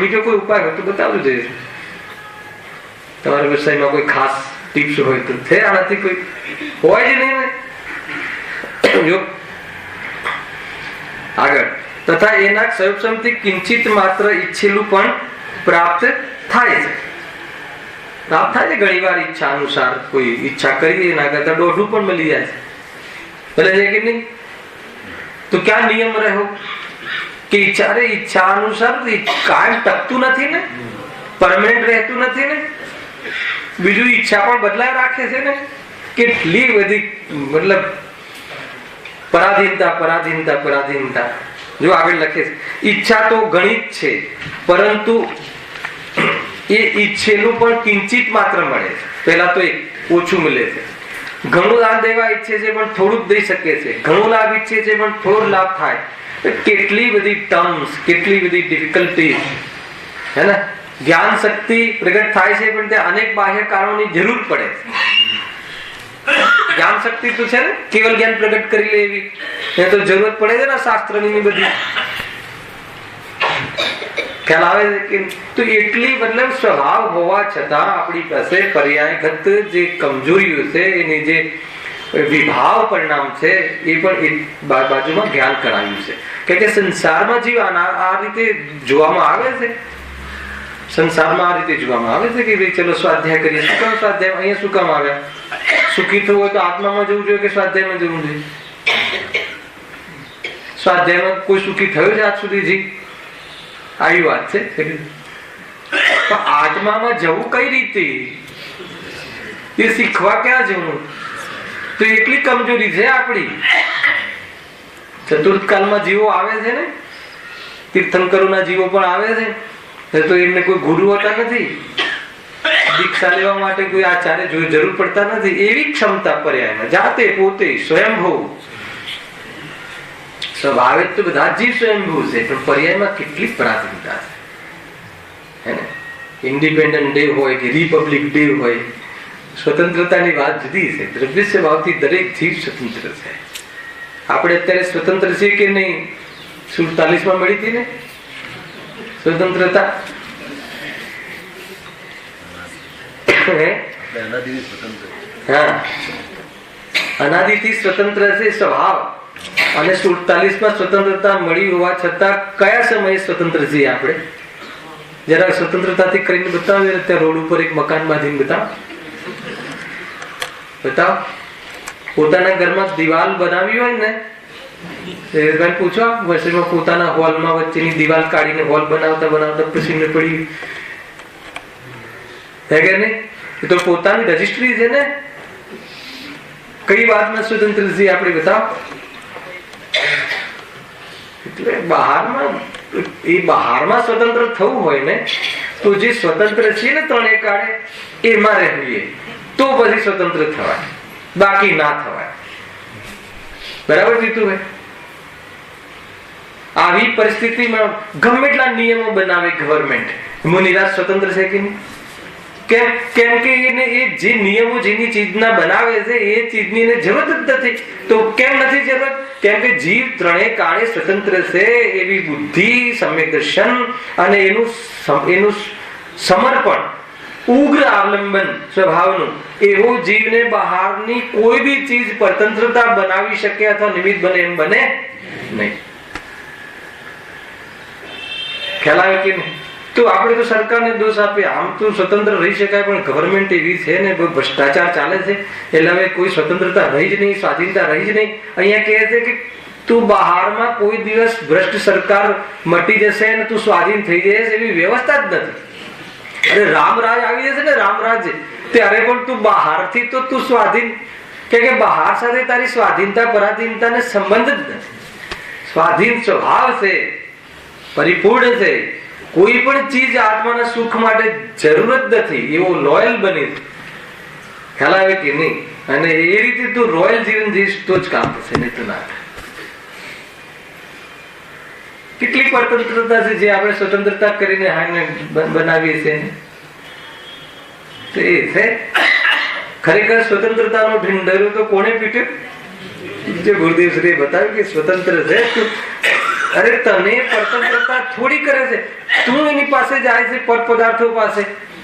બીજો કોઈ ઉપાય હોય તો બતાવવું જોઈએ. તમારા વ્યવસાયમાં કોઈ ખાસ ટિપ્સ હોય તો છે. આનાથી કોઈ હોય જ નહીં ને. આગળ. તથા એના ક્ષયોક્ષમથી કિંચિત માત્ર ઈચ્છેલું પણ પ્રાપ્ત થાય છે. પ્રાપ્ત થાય છે ઘણી વાર ઈચ્છા અનુસાર. કોઈ ઈચ્છા કરીએ એના કરતા દોઢું પણ મળી જાય છે, ભલે છે કે નહીં? તો ક્યાં નિયમ રહ્યો કે ઈચ્છા અનુસાર કાયમ ટકતું નથી ને, પરમેનન્ટ રહેતું નથી ને. બીજું ઈચ્છા પણ બદલાય રાખે છે ને. કેટલી બધી મતલબ પરાધીનતા. જો આગળ લખે છે, ઈચ્છા તો ઘણી જ છે, પરંતુ એ ઈચ્છેલું પણ કિંચિત માત્ર મળે છે. પહેલા તો એક ઓછું મળે છે. ઘણું લાભ દેવા ઈચ્છે છે પણ થોડુંક દઈ શકે છે. ઘણું લાભ ઈચ્છે છે પણ થોડો લાભ થાય. કેટલી બધી ટર્મ્સ, કેટલી બધી ડિફિકલ્ટી હે ને. જ્ઞાન શક્તિ પ્રગટ થાય છે, પણ ત્યાં અનેક બાહ્ય કારણોની જરૂર પડે છે. જ્ઞાન શક્તિ તો છે ને, કેવલ જ્ઞાન પ્રગટ કરી લે એવી તો જરૂરત પડે છે ને શાસ્ત્રની બધી. ખ્યાલ આવે છે કે? તો એટલી મતલબ સ્વભાવ હોવા છતાં આપણી પાસે પર્યાયગત જે કમજોરીઓ છે, એની જે વિભાવ પરિણામ છે, એ પણ બાજુમાં જ્ઞાન કરાવ્યું છે. કે સંસારમાં જીવાના આ રીતે જોવામાં આવે છે. સંસારમાં આ રીતે જોવામાં આવે છે કે ભાઈ ચલો સ્વાધ્યાય કરીએ. શું કામ સ્વાધ્યાય? અહીંયા શું કામ આવ્યા? સુખી થવું હોય તો આત્મામાં જવું જોઈએ કે સ્વાધ્યાયમાં જવું જોઈએ? સ્વાધ્યાયમાં કોઈ સુખી થયો છે આજ સુધી? જી, આવી વાત છે. તો આત્મામાં જવું કઈ રીતે? એ શીખવા ક્યાં જવું? તો એટલી કમજોરી છે આપણી. ચતુર્થ કાલમાં જીવો આવે છે ને, તીર્થંકરોના જીવો પણ આવે છે, તો એમને કોઈ ગુરુ હોતા નથી, દીક્ષા લેવા માટે કોઈ આચાર્ય જરૂર પડતા નથી. એવી ક્ષમતા પર્યાયમાં જાતે પોતે સ્વયંભૂ સ્વભાવે તો બધા જીવ સ્વયંભૂ છે, પણ પર્યાયમાં કેટલી પરાધીનતા છે ને. ઇન્ડિપેન્ડન્ટ ડે હોય કે રિપબ્લિક ડે હોય, સ્વતંત્રતાની વાત જુદી છે. દ્રવ્ય સ્વભાવથી દરેક જીવ સ્વતંત્ર છે. આપણે અત્યારે સ્વતંત્ર છીએ કે નહીં? 47 મળી હતી ને સ્વતંત્રતા. હા, અનાદિથી સ્વતંત્ર છે સ્વભાવ. અને 47 સ્વતંત્રતા મળી હોવા છતાં કયા સમયે સ્વતંત્ર છીએ આપણે? જરા સ્વતંત્રતાથી કરીને બતાવો. ત્યાં રોડ ઉપર એક મકાન બાંધીને બતાવો. પોતાના ઘરમાં દિવાલ બનાવી હોય ને, પૂછો વર્ષમાં પોતાના હોલમાં વચ્ચેની દિવાલ કાઢીને હોલ બનાવતા બનાવતા પછી પડી હે કે નહીં? એ તો પોતાની રજિસ્ટ્રી છે ને. કઈ વાતમાં સ્વતંત્ર છીએ આપણે બતાવો. એટલે બહારમાં સ્વતંત્ર થવું હોય ને, તો જે સ્વતંત્ર છે ને ત્રણેય કાળે એમાં રહીએ તો પછી સ્વતંત્ર થવાય, બાકી ના થવાય. બરાબર જીતુભાઈ? આવી પરિસ્થિતિમાં ગમે એટલા નિયમો બનાવે ગવર્મેન્ટ, મુનિરાજ સ્વતંત્ર છે કે નહીં? કેમ કે એને એ જે નિયમો જેની ચીજના બનાવે છે એ ચીજની એને જરૂરત જ નથી. તો કેમ નથી જરૂરત? કેમ કે જીવ ત્રણેય કાળે સ્વતંત્ર છે. એવી બુદ્ધિ, સમ્યક દર્શન અને એનું સમર્પણ, ઉગ્ર અવલંબન સ્વભાવનું, એવો જીવને બહારની કોઈ બી ચીજ પરતંત્રતા બનાવી શકે અથવા નિમિત્ત બને એમ બને નહીં. ખ્યાલ આવે કે નહીં? તો આપણે તો સરકારને દોષ આપીએ. આમ તો સ્વતંત્ર રહી શકાય, પણ ગવર્મેન્ટ એવી છે ને, ભ્રષ્ટાચાર ચાલે છે, એટલે હવે કોઈ સ્વતંત્રતા રહી જ નહીં, સ્વાધીનતા રહી જ નહીં. અહીંયા કહે છે કે તું બહારમાં કોઈ દિવસ ભ્રષ્ટ સરકાર મટી જશે ને તું સ્વાધીન થઈ જશે, એવી વ્યવસ્થા જ નથી. અરે રામરાજ આવી જશે ને, રામરાજ, ત્યારે પણ તું બહારથી તો તું સ્વાધીન, કે બહાર સાથે તારી સ્વાધીનતા પરાધીનતાને સંબંધ જ નથી. સ્વાધીન સ્વભાવ છે, પરિપૂર્ણ છે. કોઈ પણ ચીજ આત્માના સુખ માટે જરૂરત નથી, એવો લોયલ બની. ખ્યાલ આવે કે નહીં? અને એ રીતે તું રોયલ જીવન જીવીશ તો જ કામ થશે, નહીં તો ના. કેટલી પરતંત્રતા છે જે આપણે સ્વતંત્રતા કરીને હાને બનાવીએ છીએ. તો એ છે ખરેખર સ્વતંત્રતાનો ઢીંઢેરો તો કોને પીટ્યો? જે ગુરુદેવ શ્રી બતાવ્યું કે સ્વતંત્ર છે. અરે તને પરતંત્રતા થોડી કરે છે. તું એની પાસે જાય છે પર પદાર્થો પાસે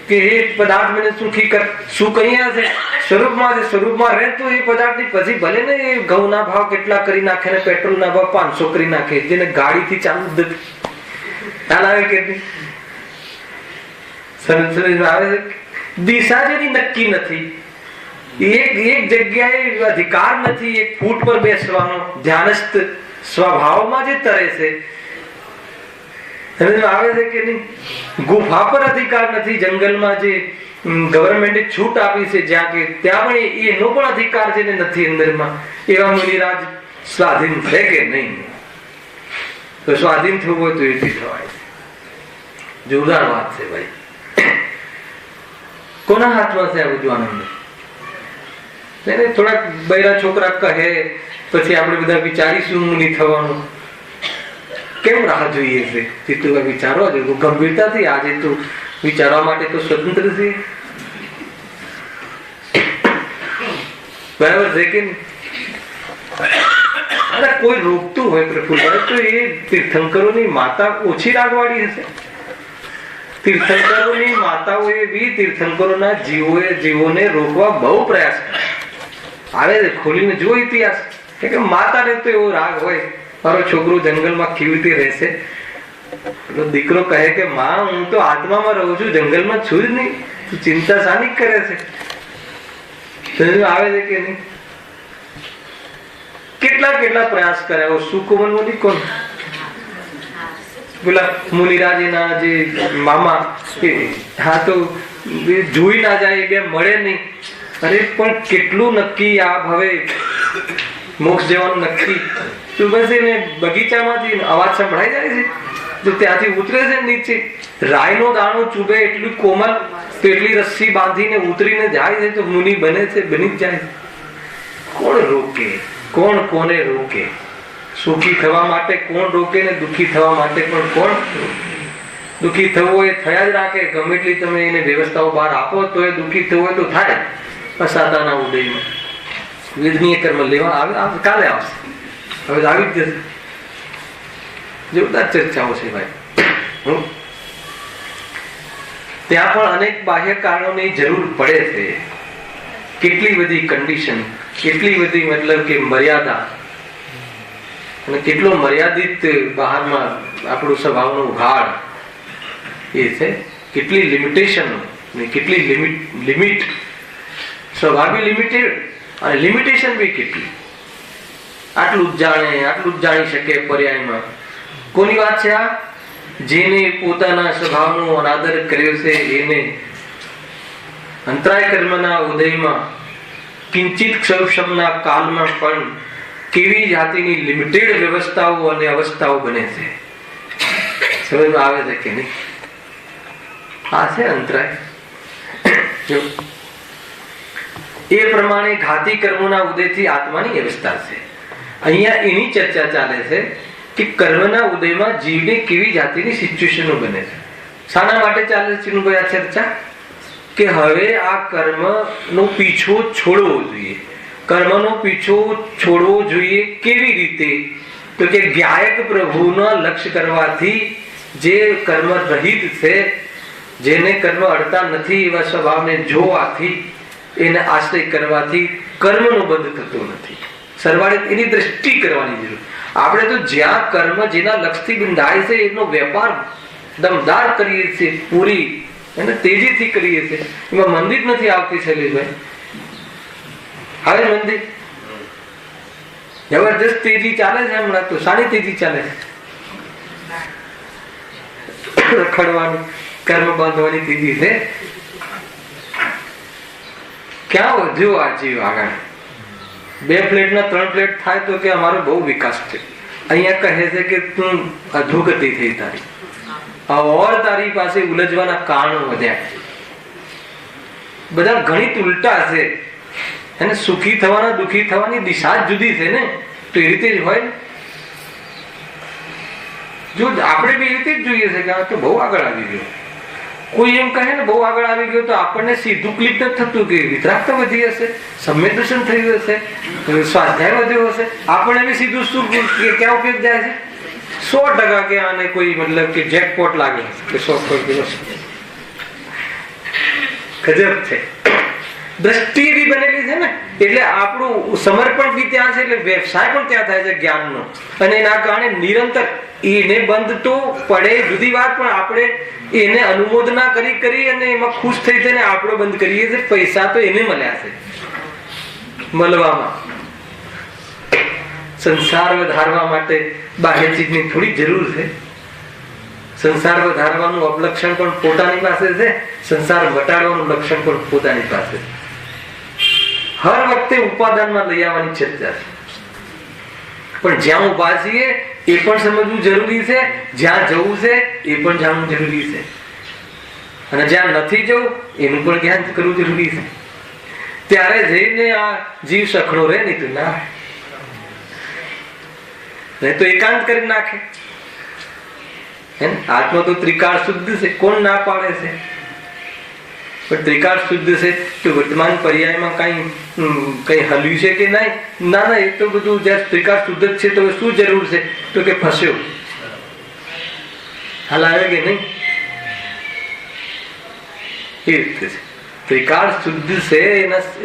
કે એ પદાર્થ મને સુખી કર. શું કહીયા છે? સ્વરૂપમાં છે. સ્વરૂપમાં રહે તો એ પદાર્થની પછી ભલે ને એ ઘઉંના ભાવ કેટલા કરી નાખે ને પેટ્રોલના ભાવ 500 કરી નાખે, જેને ગાડીથી ચાલુ જ ખ્યાલ આવે કે આવે છે. દિશા જેની નક્કી નથી. એક જગ્યાએ અધિકાર નથી એક ફૂટ પર બેસવાનો. ધ્યાનસ્થ સ્વભાવમાં જે તરે છે, આવે છે કે નહીં? ગુફા પર અધિકાર નથી. જંગલમાં જે ગવર્મેન્ટે છૂટ આપી છે જ્યાં કે ત્યાં પણ એનો પણ અધિકાર છે ને નથી અંદરમાં. એવા મુનિરાજ સ્વાધીન છે કે નહીં? તો સ્વાધીન થવું હોય તો એથી થવાય. જોરદાર વાત છે ભાઈ. કોના હાથમાં છે આ બધું આનંદ? થોડાક બૈરા છોકરા કહે પછી આપણે બધા વિચારીશું મુનિ થવાનું. કેમ રાહ જોઈએ છે? જીતુભાઈ વિચારવા જોઈએ ગંભીરતાથી. આજે તો વિચારવા માટે તો સ્વતંત્ર છે. બરાબર છે કે કોઈ રોકતું હોય પ્રફુલ્લભાઈ તો એ તીર્થંકરોની માતા ઓછી રાગવાળી હશે. તીર્થંકરોની માતાઓએ બી તીર્થંકરોના જીવોને રોકવા બહુ પ્રયાસ કર્યા. આવે ખોલીને જો ઇતિહાસ કે માતાને તો એવો રાગ હોય, મારો છોકરો જંગલમાં કેવી રીતે રહેશે? દીકરો કહે કે માં હું તો આત્મામાં રહું છું, જંગલમાં છું જ નહીં, તું ચિંતા શાની કરે છે? આવે છે કે નહીં? કેટલા પ્રયાસ કર્યા. સુકુમન કોણ? પેલા મુનિરાજના જે મામા, હા તો જોઈ ના જાય, બે મળે નહીં. અરે પણ કેટલું નક્કી આ હવે મોક્ષ જવાનું નક્કી. તો બસ એને બગીચામાંથી અવાજ સંભળાઈ જાય છે તો ત્યાંથી ઉતરે છે નીચે. રાયનો દાણો ચૂબે એટલું કોમલ, તો એટલી રસ્સી બાંધીને ઉતરીને જાય છે તો મુનિ બને છે, બની જ જાય. કોણ રોકે? કોણ કોને રોકે? સુખી થવા માટે કોણ રોકે ને દુઃખી થવા માટે પણ કોણ? દુઃખી થવું એ થયા જ રાખે. ગમે એટલી તમે એને વ્યવસ્થાઓ બહાર આપો તો એ દુઃખી થવું હોય તો થાય. અસાતાના ઉદયમાં વેદનીય કર્મ લેવા આવે, કાલે આવશે, હવે આવી જ જશે. જોરદાર ચર્ચાઓ છે ભાઈ. ત્યાં પણ અનેક બાહ્ય કારણોની જરૂર પડે છે. કેટલી બધી કન્ડિશન, કેટલી બધી મતલબ કે મર્યાદા, અને કેટલો મર્યાદિત બહારમાં આપણું સ્વભાવનો ઉઘાડ એ છે. કેટલી લિમિટેશનો ને કેટલી લિમિટ. સ્વભાવ બી લિમિટેડ અને લિમિટેશન બી કેટલી. આટલું જ જાણે, આટલું જ જાણી શકે પર્યાયમાં. કોની વાત છે આ? જેને પોતાના સ્વભાવનો અનાદર કર્યો છે એને અંતરાય કર્મના ઉદયમાં કિંચિત ક્ષૌષમના કાલમાં પણ કેવી જાતિની લિમિટેડ વ્યવસ્થાઓ અને અવસ્થાઓ બને છે. સમજમાં આવે છે કે નહીં? આ છે અંતરાય. એ પ્રમાણે ઘાતી કર્મોના ઉદયથી આત્માની અવસ્થા છે. અહીંયા એની ચર્ચા ચાલે છે કે કર્મના ઉદયમાં જીવને કેવી જાતિની સિચ્યુએશનો બને છે. શાના માટે ચાલે છે ચિનુભાઈ આ ચર્ચા? કે હવે આ કર્મનો પીછો છોડવો જોઈએ. કર્મનો પીછો છોડવો જોઈએ કેવી રીતે? તો કે જ્ઞાયક પ્રભુનો લક્ષ્ય કરવાથી, જે કર્મ રહિત છે, જેને કર્મ અડતા નથી એવા સ્વભાવને જોવાથી, એને આશ્રય કરવાથી કર્મનો બંધ થતો નથી. સરવાળે એની દ્રષ્ટિ કરવાની જરૂર. આપણે તો જ્યાં કર્મ જેના લક્ષ્યથી બંધાય છે એનો વેપાર દમદાર કરીએ છીએ, પૂરી અને તેજીથી કરીએ છીએ. એમાં મંદિર નથી આવતી શૈલેષભાઈ. હવે મંદિર જબરદસ્ત તેજી ચાલે છે હમણાં તો. સારી તેજી ચાલે છે. રખડવાની, કર્મ બાંધવાની તેજી છે. ક્યાં વધ્યો આ જીવ આગળ? 2 પ્લેટના 3 પ્લેટ થાય તો કે અમારો બહુ વિકાસ છે. અહીંયા કહે છે કે તું અધોગતિ થઈ તારી, ઓર તારી પાસે ઉલझવાના કારણો વધ્યા. બધા ગણિત ઉલટા છે. એને સુખી થવાના દુઃખી થવાની દિશા જ જુદી છે ને. તો એ રીતે જ હોય. જો આપણે બી એ રીતે જ જોઈએ છે કે આ તો બહુ આગળ આવી ગયો. કોઈ એમ કહે ને બહુ આગળ આવી ગયો તો આપણને સીધું ક્લિક નથી થતું કે વિતરાગતા વધી હશે, સમ્યક દર્શન થયું હશે, સ્વાધ્યાય વધ્યો હશે. આપણને બી સીધું શું ક્યાં ઉપયોગ જાય છે? 100% કે આને કોઈ મતલબ કે જેકપોટ લાગે કે 100 ગજબ છે. દ્રષ્ટિ એવી બનેલી છે ને, એટલે આપણું સમર્પણ બી ત્યાં છે, એટલે વ્યવસાય પણ ત્યાં થાય છે જ્ઞાનનો. અને એના કારણે નિરંતર એને બંધ તો પડે જુદી વાત, પણ આપણે એને અનુમોદના કરી અને એમાં ખુશ થઈ થઈને આપણો બંધ કરીએ છીએ. પૈસા તો એને મળ્યા છે મળવામાં. સંસાર વધારવા માટે બાહ્ય ચીજની થોડી જરૂર છે. સંસાર વધારવાનું અપલક્ષણ પણ પોતાની પાસે છે, સંસાર ઘટાડવાનું લક્ષણ પણ પોતાની પાસે. હર વખતે ઉપાદાનમાં લઈ આવવાની ચર્ચા છે. પણ જ્યાં ઉભા છીએ એ પણ સમજવું જરૂરી છે, જ્યાં જવું છે એ પણ જાણવું જરૂરી છે, અને જ્યાં નથી જવું એનું પણ જ્ઞાન કરવું જરૂરી છે. ત્યારે જઈને આ જીવ સખડો રહે, નહીં તો ના, નહીં તો એકાંત કરી નાખે. આત્મા તો ત્રિકાળ શુદ્ધ છે, કોણ ના પાડે છે? પણ ત્રિકાળ શુદ્ધ છે તો વર્તમાન પર્યાયમાં કઈ હલ્યું છે કે નહીં? ના, એ તો બધું જયારે ત્રિકાળ શુદ્ધ જ છે તો શું જરૂર છે? તો કે ફસ્યો હલાવે કે નહીં? એ રીતે છે. ત્રિકાળ શુદ્ધ છે,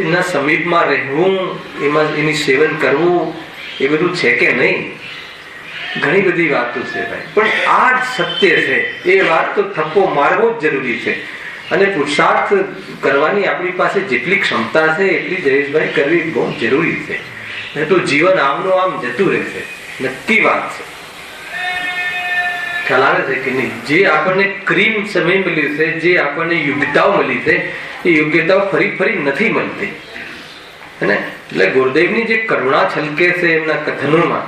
એના સમીપમાં રહેવું, એમાં એની સેવન કરવું, એ બધું છે કે નહીં? ઘણી બધી વાતો છે ભાઈ, પણ આ જ સત્ય છે. એ વાત તો થપ્પો મારવો જ જરૂરી છે. અને પુરુષાર્થ કરવાની આપણી પાસે જેટલી ક્ષમતા છે એટલી જયેશભાઈ કરવી બહુ જરૂરી છે. નહીં તો જીવન આમનું આમ જતું રહેશે. નક્કી વાત છે. ખ્યાલ આવે છે કે નહીં? જે આપણને ક્રીમ સમય મળ્યું છે, જે આપણને યોગ્યતાઓ મળી છે, એ યોગ્યતાઓ ફરી નથી મળતી. એટલે ગુરુદેવની જે કરુણા છલકે છે એમના કથનોમાં,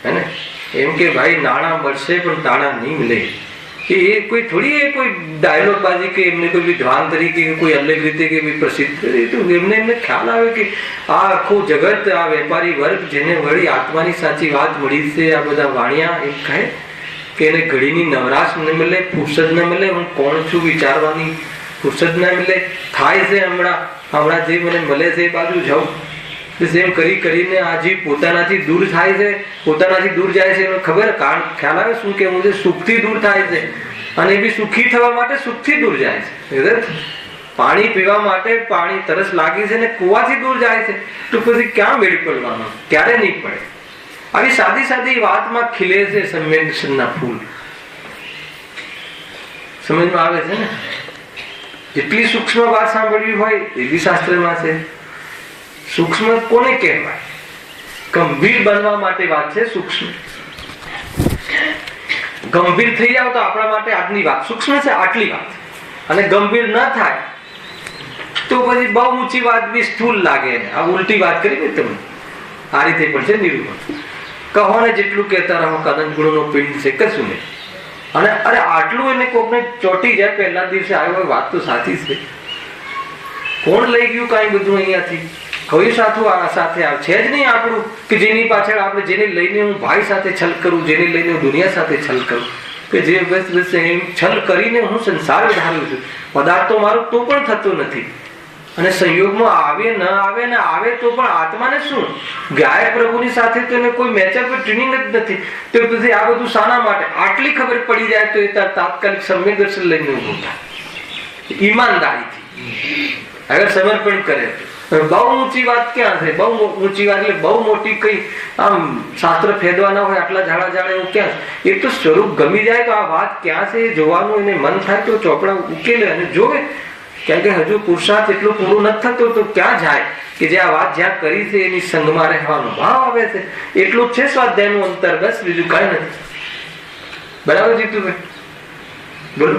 હે ને, એમ કે ભાઈ નાણાં મળશે પણ તાણા નહીં મળે. એ કોઈ થોડી એ કોઈ ડાયલોગ બાજી કે એમને કોઈ વિદ્વાન તરીકે કોઈ અલગ રીતે કે પ્રસિદ્ધ કરે. તો એમને ખ્યાલ આવે કે આ આખું જગત, આ વેપારી વર્ગ જેને વળી આત્માની સાચી વાત મળી છે, આ બધા વાણિયા એમ કહે કે એને ઘડીની નવરાશ ન મળે, ફુરસદ ન મળે, હું કોણ છું વિચારવાની ફુરસદ ન મળે. થાય છે હમણાં જે મને મળે છે એ બાજુ જાઉં. એમ કરી કરીને આ જીવ પોતાનાથી દૂર થાય છે, પોતાનાથી દૂર જાય છે. એને ખબર ખ્યાલ આવે શું કેવું છે? સુખથી દૂર થાય છે, અને એ બી સુખી થવા માટે સુખથી દૂર જાય છે. પાણી પીવા માટે પાણી તરસ લાગી છે ને કુવાથી દૂર જાય છે. તો પછી ક્યાં મેળ પડવાનો? ક્યારે નહીં પડે. આવી સાદી સાદી વાતમાં ખીલે છે સંવેદનશીલના ફૂલ. સમજમાં આવે છે ને? જેટલી સૂક્ષ્મ વાત સાંભળવી હોય એ બી શાસ્ત્રમાં છે. સૂક્ષ્મ કોને કહેવાય? ગંભીર બનવા માટે વાત છે સૂક્ષ્મ. ગંભીર થઈ જાવ તો આપણા માટે આજની વાત સૂક્ષ્મ છે, આટલી વાત. અને ગંભીર ન થાય તો પછી બહુ ઊંચી વાત બી સ્થૂલ લાગે. આ ઉલટી વાત કરી ને તમે, આ રીતે પણ છે નિરૂપણ. કહો ને જેટલું કહેતા રહો કદન ગુણનો પિંડ છે, કશું નહીં. અને અરે આટલું એને કોકને ચોટી જાય પહેલા દિવસે આવ્યો, વાત તો સાચી છે. કોણ લઈ ગયું કાંઈ બધું અહીંયાથી? કયું સાથું આ સાથે આવે છે જ નહીં આપણું કે જેની પાછળ આપણે જેને લઈને હું ભાઈ સાથે છલ કરું, જેને લઈને હું દુનિયા સાથે છલ કરું, કે જે બસ એમ છલ કરીને હું સંસાર વધારું છું. પદાર્થ તો મારું તો પણ થતું નથી. અને સંયોગમાં આવે ન આવે ને આવે તો પણ આત્માને શું? ગાયક પ્રભુની સાથે તો એને કોઈ મેચઅપ ટ્યુનિંગ જ નથી. તો પછી આ બધું શાના માટે? આટલી ખબર પડી જાય તો એ તાત્કાલિક સમ્યક દર્શન લઈને ઉભું થાય ઈમાનદારીથી, અગર સમર્પણ કરે. બહુ ઊંચી વાત ક્યાં છે? બહુ ઊંચી વાત એટલે બહુ મોટી કઈ આમ શાસ્ત્ર ફેદવાના હોય આટલા ઝાડા ઝાડા એવું ક્યાં? એ તો સ્વરૂપ ગમી જાય તો આ વાત ક્યાં છે એ જોવાનું એને મન થાય તો ચોપડા ઉકેલે અને જોવે. કારણ કે હજુ પુરુષાર્થ એટલો પૂરો નથી થતો તો ક્યાં જાય કે જે આ વાત જ્યાં કરી છે એની સંગમાં રહેવાનો ભાવ આવે છે. એટલું જ છે સ્વાધ્યાયનું અંતર, બસ બીજું કઈ નથી. બરાબર જીતુભાઈ? બોલો.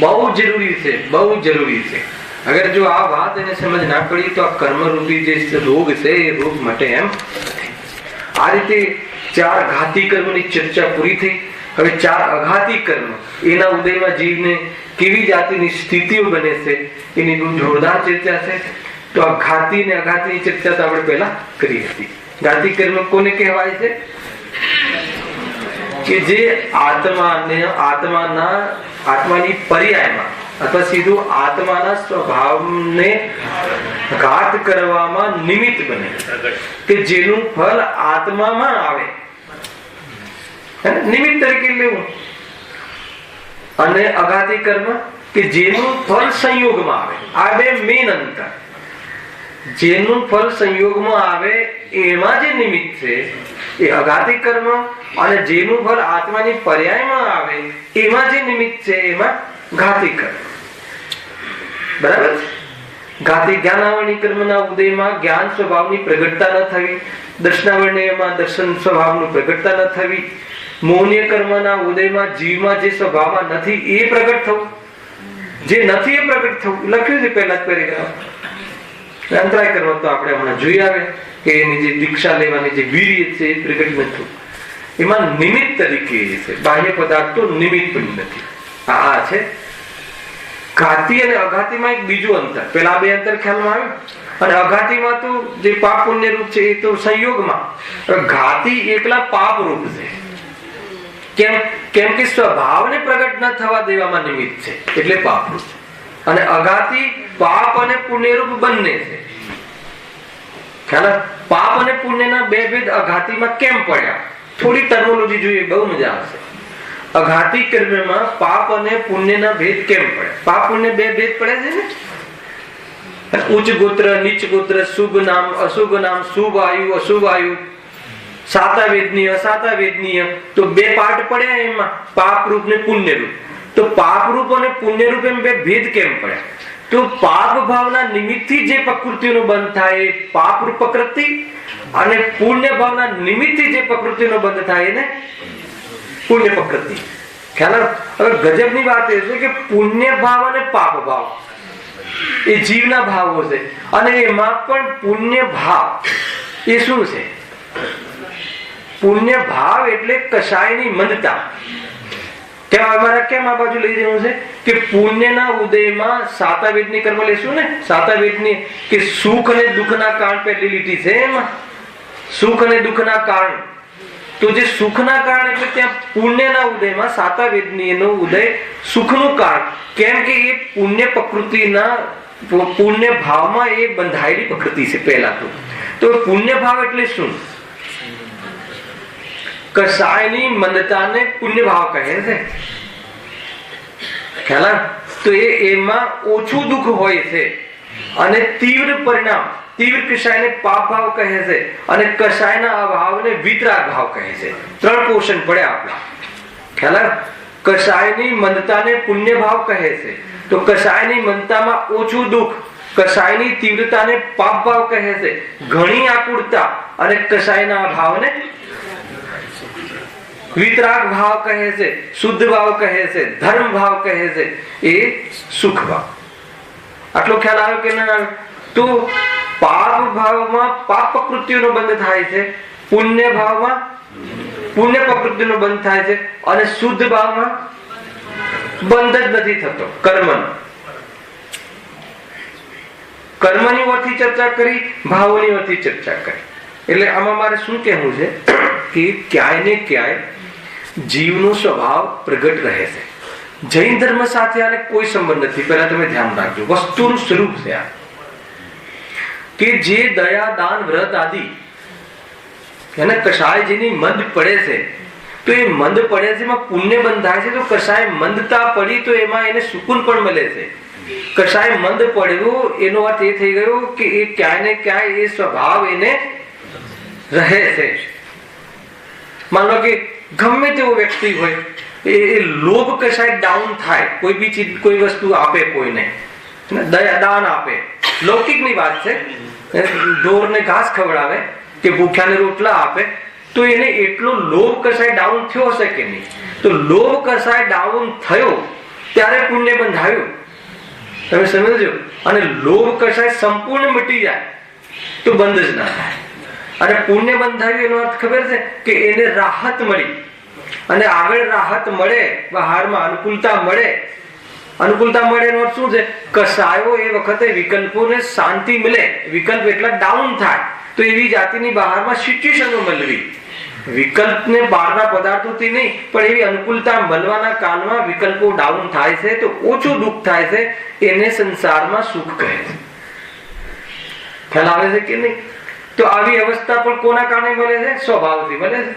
બહુ જરૂરી છે, બહુ જરૂરી છે. અગર જો આ વાત એને સમજ ના પડી તો આ કર્મરૂપી જે રોગ છે એ રોગ મટે એમ. આ રીતે 4 ઘાતી કર્મની ચર્ચા પૂરી થઈ. હવે 4 અઘાતી કર્મ, એના ઉદયમાં જીવને કેવી જાતિની સ્થિતિઓ બને છે એની બહુ જોરદાર ચર્ચા છે. તો આ ઘાતી અને અઘાતીની ચર્ચા તો આપણે પહેલા કરી હતી. ઘાતી કર્મ કોને કહેવાય છે? કે જે આત્માની પર્યાયમાં અથવા સીધું આત્માના સ્વભાવને ઘાત કરવામાં નિમિત્ત બને, કે જેનું ફળ આત્મામાં આવે, નિમિત્ત તરીકે લેવું. અને અઘાતી કર્મ કે જેનું ફળ સંયોગમાં આવે. આ બે મેન અંતર. જેનું ફળ સંયોગમાં આવે એમાં જે નિમિત્ત છે એ અઘાતી કર્મ, અને જેનું ફળ આત્માની પર્યાયમાં આવે એમાં જે નિમિત્ત છે એમાં ઘાતી કર્મ. બરાબર? ઘાતી જ્ઞાનાવરણી કર્મના ઉદયમાં જ્ઞાન સ્વભાવની પ્રગટતા ન થવી, દર્શનાવરણીયમાં દર્શન સ્વભાવનું પ્રગટતા ન થવી, મૌન્ય કર્મના ઉદયમાં જીવમાં જે સ્વભાવમાં નથી એ પ્રગટ થવું, જે નથી એ પ્રગટ થવું. લખ્યું છે પહેલા જ પેરેગ્રાફ. અંતરાય કર્મ તો આપણે હમણાં જોઈ આવે કે એની જે દીક્ષા લેવાની જે વીર્ય છે એ પ્રગટ ન થવું. એમાં નિમિત્ત તરીકે છે, બાહ્ય પદાર્થ તો નિમિત્ત પણ નથી. આ છે ઘાતી અને અઘાતીમાં એક બીજું અંતર. પેલા બે અંતર ખ્યાલમાં આવ્યું. અને અઘાતીમાં તો જે પાપ પુણ્ય રૂપ છે એ તો સંયોગમાં. ઘાતી એકલા પાપ રૂપ છે. કેમ કે સ્વભાવને પ્રગટ ન થવા દેવામાં નિમિત્ત છે એટલે પાપ રૂપ. અને અઘાતી પાપ અને પુણ્યરૂપ બંને છે. ખ્યાલ? પાપ અને પુણ્યના બે ભેદ અઘાતીમાં કેમ પડ્યા? થોડી ટર્મોલોજી જોઈએ, બહુ મજા આવશે. અઘાતી કર્મમાં પાપ અને પુણ્યના ભેદ કેમ પડે? પાપ પુણ્ય બે ભેદ પડે છે ને. ઉચ્ચ ગોત્ર, નીચ ગોત્ર, શુભ નામ, અશુભ નામ, શુભ આયુ, અશુભ આયુ, સાતા વેદનીય, અસાતા વેદનીય, તો બે પાઠ પડ્યા એમાં, પાપ રૂપ ને પુણ્ય રૂપ. તો પાપ રૂપ અને પુણ્ય રૂપ એમ બે ભેદ કેમ પડ્યા? તો પાપ ભાવના નિમિત્તથી જે પ્રકૃતિનો બંધ થાય એ પાપ રૂપ પ્રકૃતિ, અને પુણ્ય ભાવના નિમિત્તથી જે પ્રકૃતિનો બંધ થાય એને પુણ્ય પ્રકૃતિ. ખ્યાલ? હવે ગજબની વાત એ છે કે પુણ્ય ભાવ અને પાપ ભાવ એ જીવના ભાવો છે. અને એમાં પણ પુણ્ય ભાવ એ શું છે? પુણ્ય ભાવ એટલે કશાયની મંદતા. કેમ અમારે કેમ આ બાજુ લઈ જવું છે કે પુણ્યના ઉદયમાં સાતાવેદની કર્મ લેશું ને, સાતાવેદની કે સુખ અને દુઃખના કારણ પહેલી લીટી છે એમાં, સુખ અને દુઃખના કારણ. તો જે સુખના કારણ એટલે ત્યાં પુણ્યના ઉદયમાં સાતાવેદની એનો ઉદય સુખનું કારણ. કેમ કે એ પુણ્ય પ્રકૃતિના પુણ્ય ભાવમાં એ બંધાયેલી પ્રકૃતિ છે પહેલા તો પુણ્ય ભાવ એટલે શું? કસાયની મંદતાને પુણ્ય ભાવ કહે છે. ખ્યાલ? તો એમાં ઓછું દુઃખ હોય છે અને તીવ્ર પરિણામ, તીવ્ર કસાયને પાપ ભાવ કહે છે અને કસાયના અભાવને વિતરાગ ભાવ કહે છે. 3 પોષણ પડે આપણા. ખ્યાલ? કસાયની મંદતાને પુણ્ય ભાવ કહે છે. તો કસાયની મંદતામાં ઓછું દુઃખ, કસાયની તીવ્રતાને પાપ ભાવ કહે છે, ઘણી આકુળતા અને કસાયના અભાવને વિતરાગ ભાવ કહે છે, શુદ્ધ ભાવ કહે છે, ધર્મ ભાવ કહે છે, એ સુખ ભાવ. આટલો ખ્યાલ આવ્યો કે ના? તો પાપ ભાવમાં પાપ પ્રકૃતિનો બંધ થાય છે, પુણ્ય ભાવમાં પુણ્ય પ્રકૃતિનો બંધ થાય છે અને શુદ્ધ ભાવમાં બંધ જ નથી થતો. કર્મની ઓરથી ચર્ચા કરી, ભાવોની ઓરથી ચર્ચા કરી. એટલે આમાં મારે શું કહેવું છે કે ક્યાંય ને ક્યાંય જીવનો સ્વભાવ પ્રગટ રહે છે. જૈન ધર્મ સાથે આને કોઈ સંબંધ નથી. પહેલા તમે ધ્યાન રાખજો, વસ્તુનું સ્વરૂપ છે આ કે જે દયા, દાન, વ્રત આદિ એને કસાય જેની મંદ પડે છે તો એ મંદ પડે છે એમાં પુણ્ય બંધાય છે. તો કસાય મંદતા પડી તો એમાં એને સુકૂન પણ મળે છે. કસાય મંદ પડ્યું એનો અર્થ એ થઈ ગયો કે એ ક્યાંય ને ક્યાંય એ સ્વભાવ એને રહે છે. માનો કે ગમે તેવો વ્યક્તિ હોય એ લોભ કસાય ડાઉન થાય, કોઈ બી ચીજ કોઈ વસ્તુ આપે કોઈને, દયા દાન આપે, લૌકિકની વાત છે, ઢોરને ઘાસ ખવડાવે કે ભૂખ્યાને રોટલા આપે તો એને એટલો લોભ કસાય ડાઉન થયો હશે કે નહીં? તો લોભ કસાય ડાઉન થયો ત્યારે પુણ્ય બંધાયું. તમે સમજો? અને લોભ કસાય સંપૂર્ણ મટી જાય તો બંધ જ ના થાય. અને પુણ્ય બંધાયું એનો અર્થ ખબર છે કે એને રાહત મળી અને આગળ રાહત મળે, બહારમાં અનુકૂળતા મળે. અનુકૂળતા મળે એનો અર્થ શું છે? કસાયો એ વખતે વિકલ્પોને શાંતિ મળે. વિકલ્પ એટલા ડાઉન થાય તો એવી જાતિની બહારમાં સિચ્યુએશનો મળવી. વિકલ્પને બહારના પદાર્થોથી નહીં પણ એવી અનુકૂળતા મળવાના કાળમાં વિકલ્પો ડાઉન થાય છે તો ઓછું દુઃખ થાય છે. એને સંસારમાં સુખ કહે છે. ખ્યાલ આવે છે કે નહીં? તો આવી અવસ્થા પણ કોના કારણે મળે છે? સ્વભાવથી મળે છે.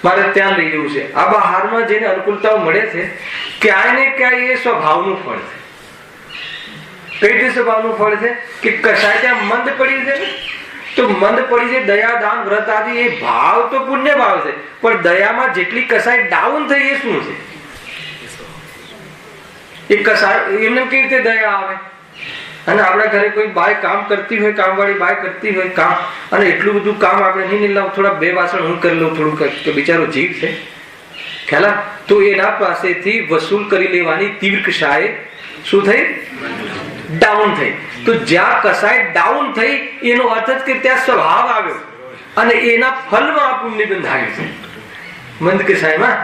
મારે ત્યાં લઈ જવું છે. આ બહારમાં જેને અનુકૂળતાઓ મળે છે ક્યાંય ને ક્યાંય એ સ્વભાવનું ફળ છે. કઈ રીતે સ્વભાવનું ફળ છે કે કસાય ત્યાં મંદ પડી છે તો મંદ પડી છે, દયા, દાન, વ્રત આદિ એ ભાવ તો પુણ્ય ભાવ છે પણ દયામાં જેટલી કસાય ડાઉન થઈ એ શું છે? એ કસાય એમને કેવી રીતે દયા આવે? અને આપણા ઘરે કોઈ બાય કામ કરતી હોય, કામવાળી બાય કરતી હોય કામ, અને એટલું બધું કામ આપણે નહીં લાવ, થોડા 2 વાસણ હું કરી લઉં, થોડું તો બિચારો જીવ છે. ખ્યાલ? તો એના પાસેથી વસૂલ કરી લેવાની તીવ્ર કસાય શું થઈ? ડાઉન થઈ. તો જ્યાં કસાય ડાઉન થઈ એનો અર્થ જ કે ત્યાં સ્વભાવ આવ્યો અને એના ફલમાં આ પુણ્ય બંધાયું છે મંદ કસાયમાં.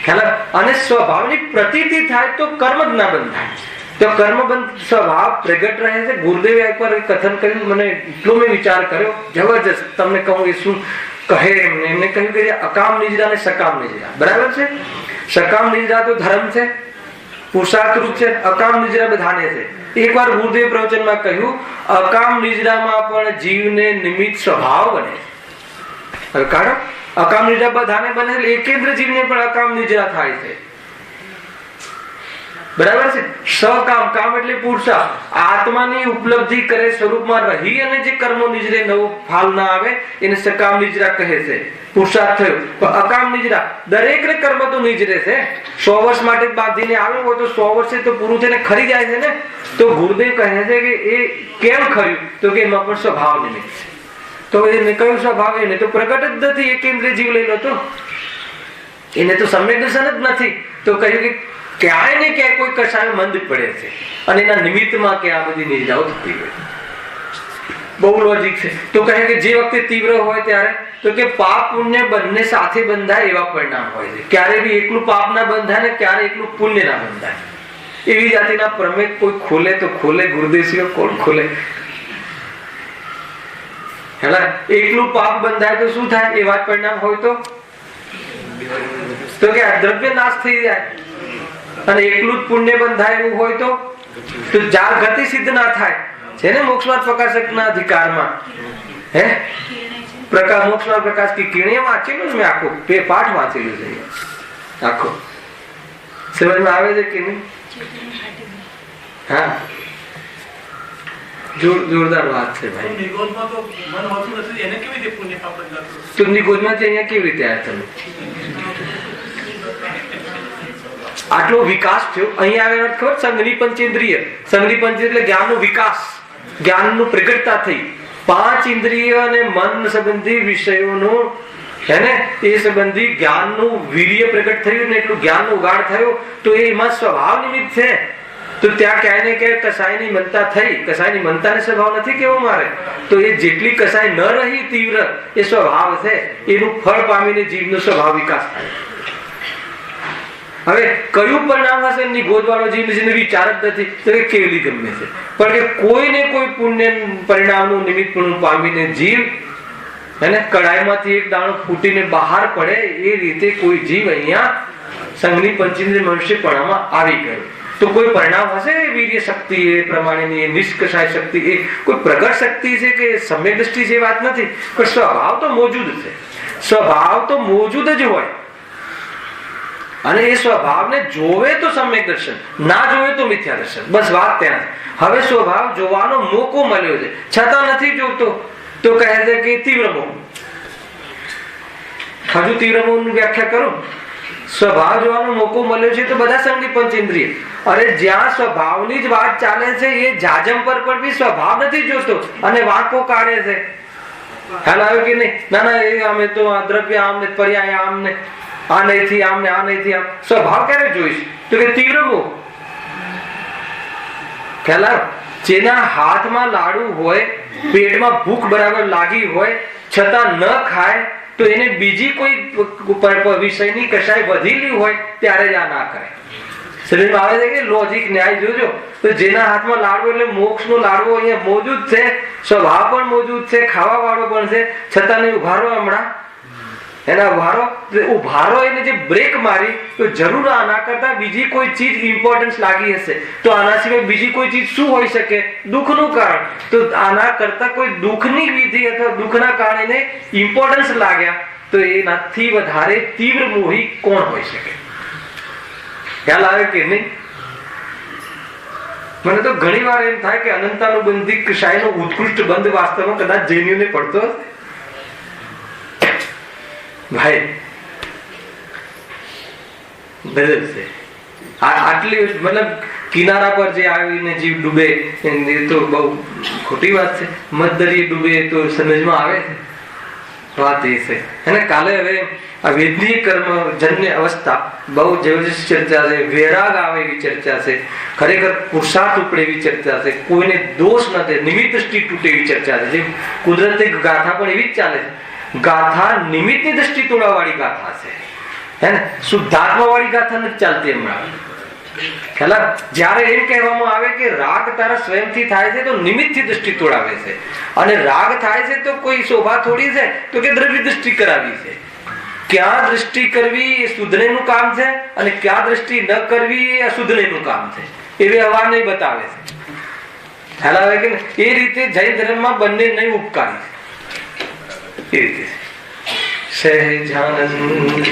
ખ્યાલ? અને સ્વભાવની પ્રતીતિ થાય તો કર્મ જ ના બંધાય. તો કર્મબંધ સ્વભાવ પ્રગટ રહે છે. ગુરુદેવે એકવાર કથન કર્યું, મને એટલો મેં વિચાર કર્યો જબરજસ્ત. તમને કહું એ શું કહે એમને કહ્યું કે અકામ નિજરા અને સકામ નિજરા બરાબર છે. સકામ નિજરા તો ધર્મ છે, પુરુષાર્થ રૂપ છે. અકામ નિજરા બધાને છે. એકવાર ગુરુદેવ પ્રવચનમાં કહ્યું અકામ નિજરામાં પણ જીવને નિમિત્ત સ્વભાવ બને છે. કારણ અકામ નિજરા બધાને બને, એકેન્દ્ર જીવને પણ અકામ નિજરા થાય છે. બરાબર છે. સકામ, કામ એટલે પુરુષાર્થ, આત્માની ઉપલબ્ધિ કરે સ્વરૂપમાં રહી અને જે કર્મો નિજરે નવો ફાલ ના આવે એને સકામ નિજરા કહે છે. પુરુષાર્થ થયો. પણ અકામ નિજરા દરેક ને કર્મ તો નિજરે છે. 100 વર્ષ માટે બાંધીને આવ્યો હોય તો 100 વર્ષે તો પૂરું થઈને ખરી જાય છે ને. તો ગુરુદેવ કહે છે કે એ કેમ ખર્યું? તો કે એમાં પણ સ્વભાવ નિમિત્ત છે. તો એને કયું સ્વભાવ? એને તો પ્રગટ જ નથી. એક કેન્દ્રીય જીવ લઈ લો તો એને તો સમ્યક દર્શન જ નથી. તો કહ્યું કે ક્યાંય ને ક્યાંય કોઈ કસાય મંદ પડે છે અને એના નિમિત્તમાં કે આ બધી નિર્જાઓ થતી હોય. બહુ લોજિક છે. તો કહે કે જે વખતે તીવ્ર હોય ત્યારે તો કે પાપ પુણ્ય બંને સાથે બંધાય એવા પરિણામ હોય છે. ક્યારે બી એકલું પાપ ના બંધાય ને ક્યારે એકલું પુણ્ય ના બંધાય. એવી જાતિના પ્રમેય કોઈ ખોલે તો ખોલે, ગુરુદેશીઓ કોણ ખોલે? હેલા એકલું પાપ બંધાય તો શું થાય? એવા પરિણામ હોય તો કે આ દ્રવ્ય નાશ થઈ જાય. અને એકલું જ પુણ્ય બંધાય એવું હોય તો જાર ગતિ સિદ્ધ ના થાય. છે ને મોક્ષમાર્ગ પ્રકાશક ના અધિકારમાં હે મોક્ષમાર્ગ પ્રકાશ की किरणियां વાંચેલું મેં આખું પાઠ વાંચેલું છે આખો. સમજમાં આવે છે કે નહીં? હા, જોરદાર વાત છે ભાઈ. તો નિગોદમાં અહીંયા કેવી રીતે આવ્યા તમે? આટલો વિકાસ થયો અહીંયા આવે ખબર? સંઘની પંચેન્દ્રિય, સંઘની પંચેન્દ્રિય એટલે જ્ઞાનનો વિકાસ, જ્ઞાનનું પ્રગટતા થઈ. 5 ઇન્દ્રિય અને મન સંબંધી વિષયોનું હે ને એ સંબંધી જ્ઞાનનું વીર્ય પ્રગટ થયું ને એટલું જ્ઞાનનો ઉગાડ થયો. તો એમાં સ્વભાવ નિમિત્ત છે. તો ત્યાં ક્યાંય ને ક્યાંય કસાયની મનતા થઈ. કસાયની મનતાને સ્વભાવ નથી કેવો મારે. તો એ જેટલી કસાય ન રહી તીવ્ર એ સ્વભાવ છે, એનું ફળ પામીને જીવનો સ્વભાવ વિકાસ થાય. હવે કયું પરિણામ હશે નિગોદવાળો જીવ જેને વિચાર જ નથી તો એ કેવલી ગમે છે. પણ કે કોઈને કોઈ પુણ્ય પરિણામનું નિમિત્તપણું પામીને જીવ એને કડાઈમાંથી એક દાણો ફૂટીને બહાર પડે એ રીતે કોઈ જીવ અહીંયા સંઘની પંચેન્દ્રિય મનુષ્યપણામાં આવી ગયો. તો કોઈ પરિણામ હશે વીર્ય શક્તિ એ પ્રમાણેની નિષ્કષાય શક્તિ એ કોઈ પ્રગટ શક્તિ છે કે સમ્યક દ્રષ્ટિ છે વાત નથી. પણ સ્વભાવ તો મોજૂદ છે. સ્વભાવ તો મોજૂદ જ હોય. અને એ સ્વભાવને જોવે તો સમ્યક દર્શન, ના જોવે તો મિથ્યા દર્શન. બસ વાત ત્યાં. હવે સ્વભાવ જોવાનો મોકો મળ્યો છે છતાં નથી જોતો તો કહે છે કે તીવ્ર મોહ. હજુ તીવ્ર મોહની વ્યાખ્યા કરું. સ્વભાવ જોવાનો મોકો મળ્યો છે તો બધા સંઘની પંચેન્દ્રિય. અરે જ્યાં સ્વભાવની જ વાત ચાલે છે એ જાજમ પર પણ બી સ્વભાવ નથી જોતો અને વાંકો કાઢે છે. ખ્યાલ આવ્યો કે નહીં? ના ના એ અમે તો દ્રવ્ય આમ ને પર્યાય આમ ને આ નહીંથી આમ ને આ નહીંથી આમ. સ્વભાવ ક્યારે જોઈશ? તો કે તીવ્ર મોહ. ખ્યાલ આવ્યો? જેના હાથમાં લાડુ હોય, પેટમાં ભૂખ બરાબર લાગી હોય છતાં ન ખાય તો એને બીજી કોઈ વિષયની કશાય વધેલી હોય ત્યારે જ આ ના કરે. શરીરમાં આવે છે કે લોજિક ન્યાય જોજો. તો જેના હાથમાં લાડવો એટલે મોક્ષનો લાડવો અહીંયા મોજૂદ છે, સ્વભાવ પણ મોજૂદ છે, ખાવા વાળો પણ છે, છતાં નહીં ઉભારો. હમણાં એના ઉભારો એને જે બ્રેક મારી તો જરૂર આના કરતા બીજી કોઈ ચીજ ઇમ્પોર્ટન્સ લાગી હશે. તો આના સિવાય બીજી કોઈ ચીજ શું હોઈ શકે? દુઃખનું કારણ. તો આના કરતા કોઈ દુઃખની વિધિ અથવા દુઃખના કારણે ઇમ્પોર્ટન્સ લાગ્યા તો એનાથી વધારે તીવ્ર મોહી કોણ હોઈ શકે? ખ્યાલ આવે કે નહીં? મને તો ઘણી વાર એમ થાય કે અનંતાનુબંધી કશાયનો ઉત્કૃષ્ટ બંધ વાસ્તવમાં કદાચ જૈનોને પડતો હશે ભાઈ. ગજબ છે. આટલી મતલબ કિનારા પર જે આવીને જીવ ડૂબે એ તો બહુ ખોટી વાત છે. મધદરિયે ડૂબે તો સમજમાં આવે છે. વાત એ છે. અને કાલે હવે આ વેદનીય કર્મ જન્ય અવસ્થા બહુ જબરજસ્ત ચર્ચા છે. વૈરાગ આવે એવી ચર્ચા છે. ખરેખર પુરુષાર્થ ઉપડે એવી ચર્ચા છે. કોઈને દોષ ન દે, નિમિત્ત દ્રષ્ટિ તૂટે એવી ચર્ચા છે. જે કુદરતી ગાથા પણ એવી જ ચાલે છે. ગાથા નિમિત્તની દ્રષ્ટિ તોડાવાળી ગાથા છે. હે ને? શુદ્ધાત્મા વાળી ગાથા નથી ચાલતી હમણાં. જયારે એમ કહેવામાં આવે કે રાગ તારા સ્વયંથી થાય છે તો નિમિત્તથી દ્રષ્ટિ તોડાવે છે. અને રાગ થાય છે તો કોઈ શોભા થોડી છે તો કે દ્રવ્ય દ્રષ્ટિ કરાવી છે. ક્યાં દ્રષ્ટિ કરવી એ સુધરેનું કામ છે અને ક્યાં દ્રષ્ટિ ન કરવી એ અશુદ્ધનેનું કામ છે. એ વ્યવહાર નહીં બતાવે છે. ખ્યાલ આવે કે એ રીતે જૈન ધર્મમાં બંને નહીં ઉપકારી એ રીતે સહેજાનંદ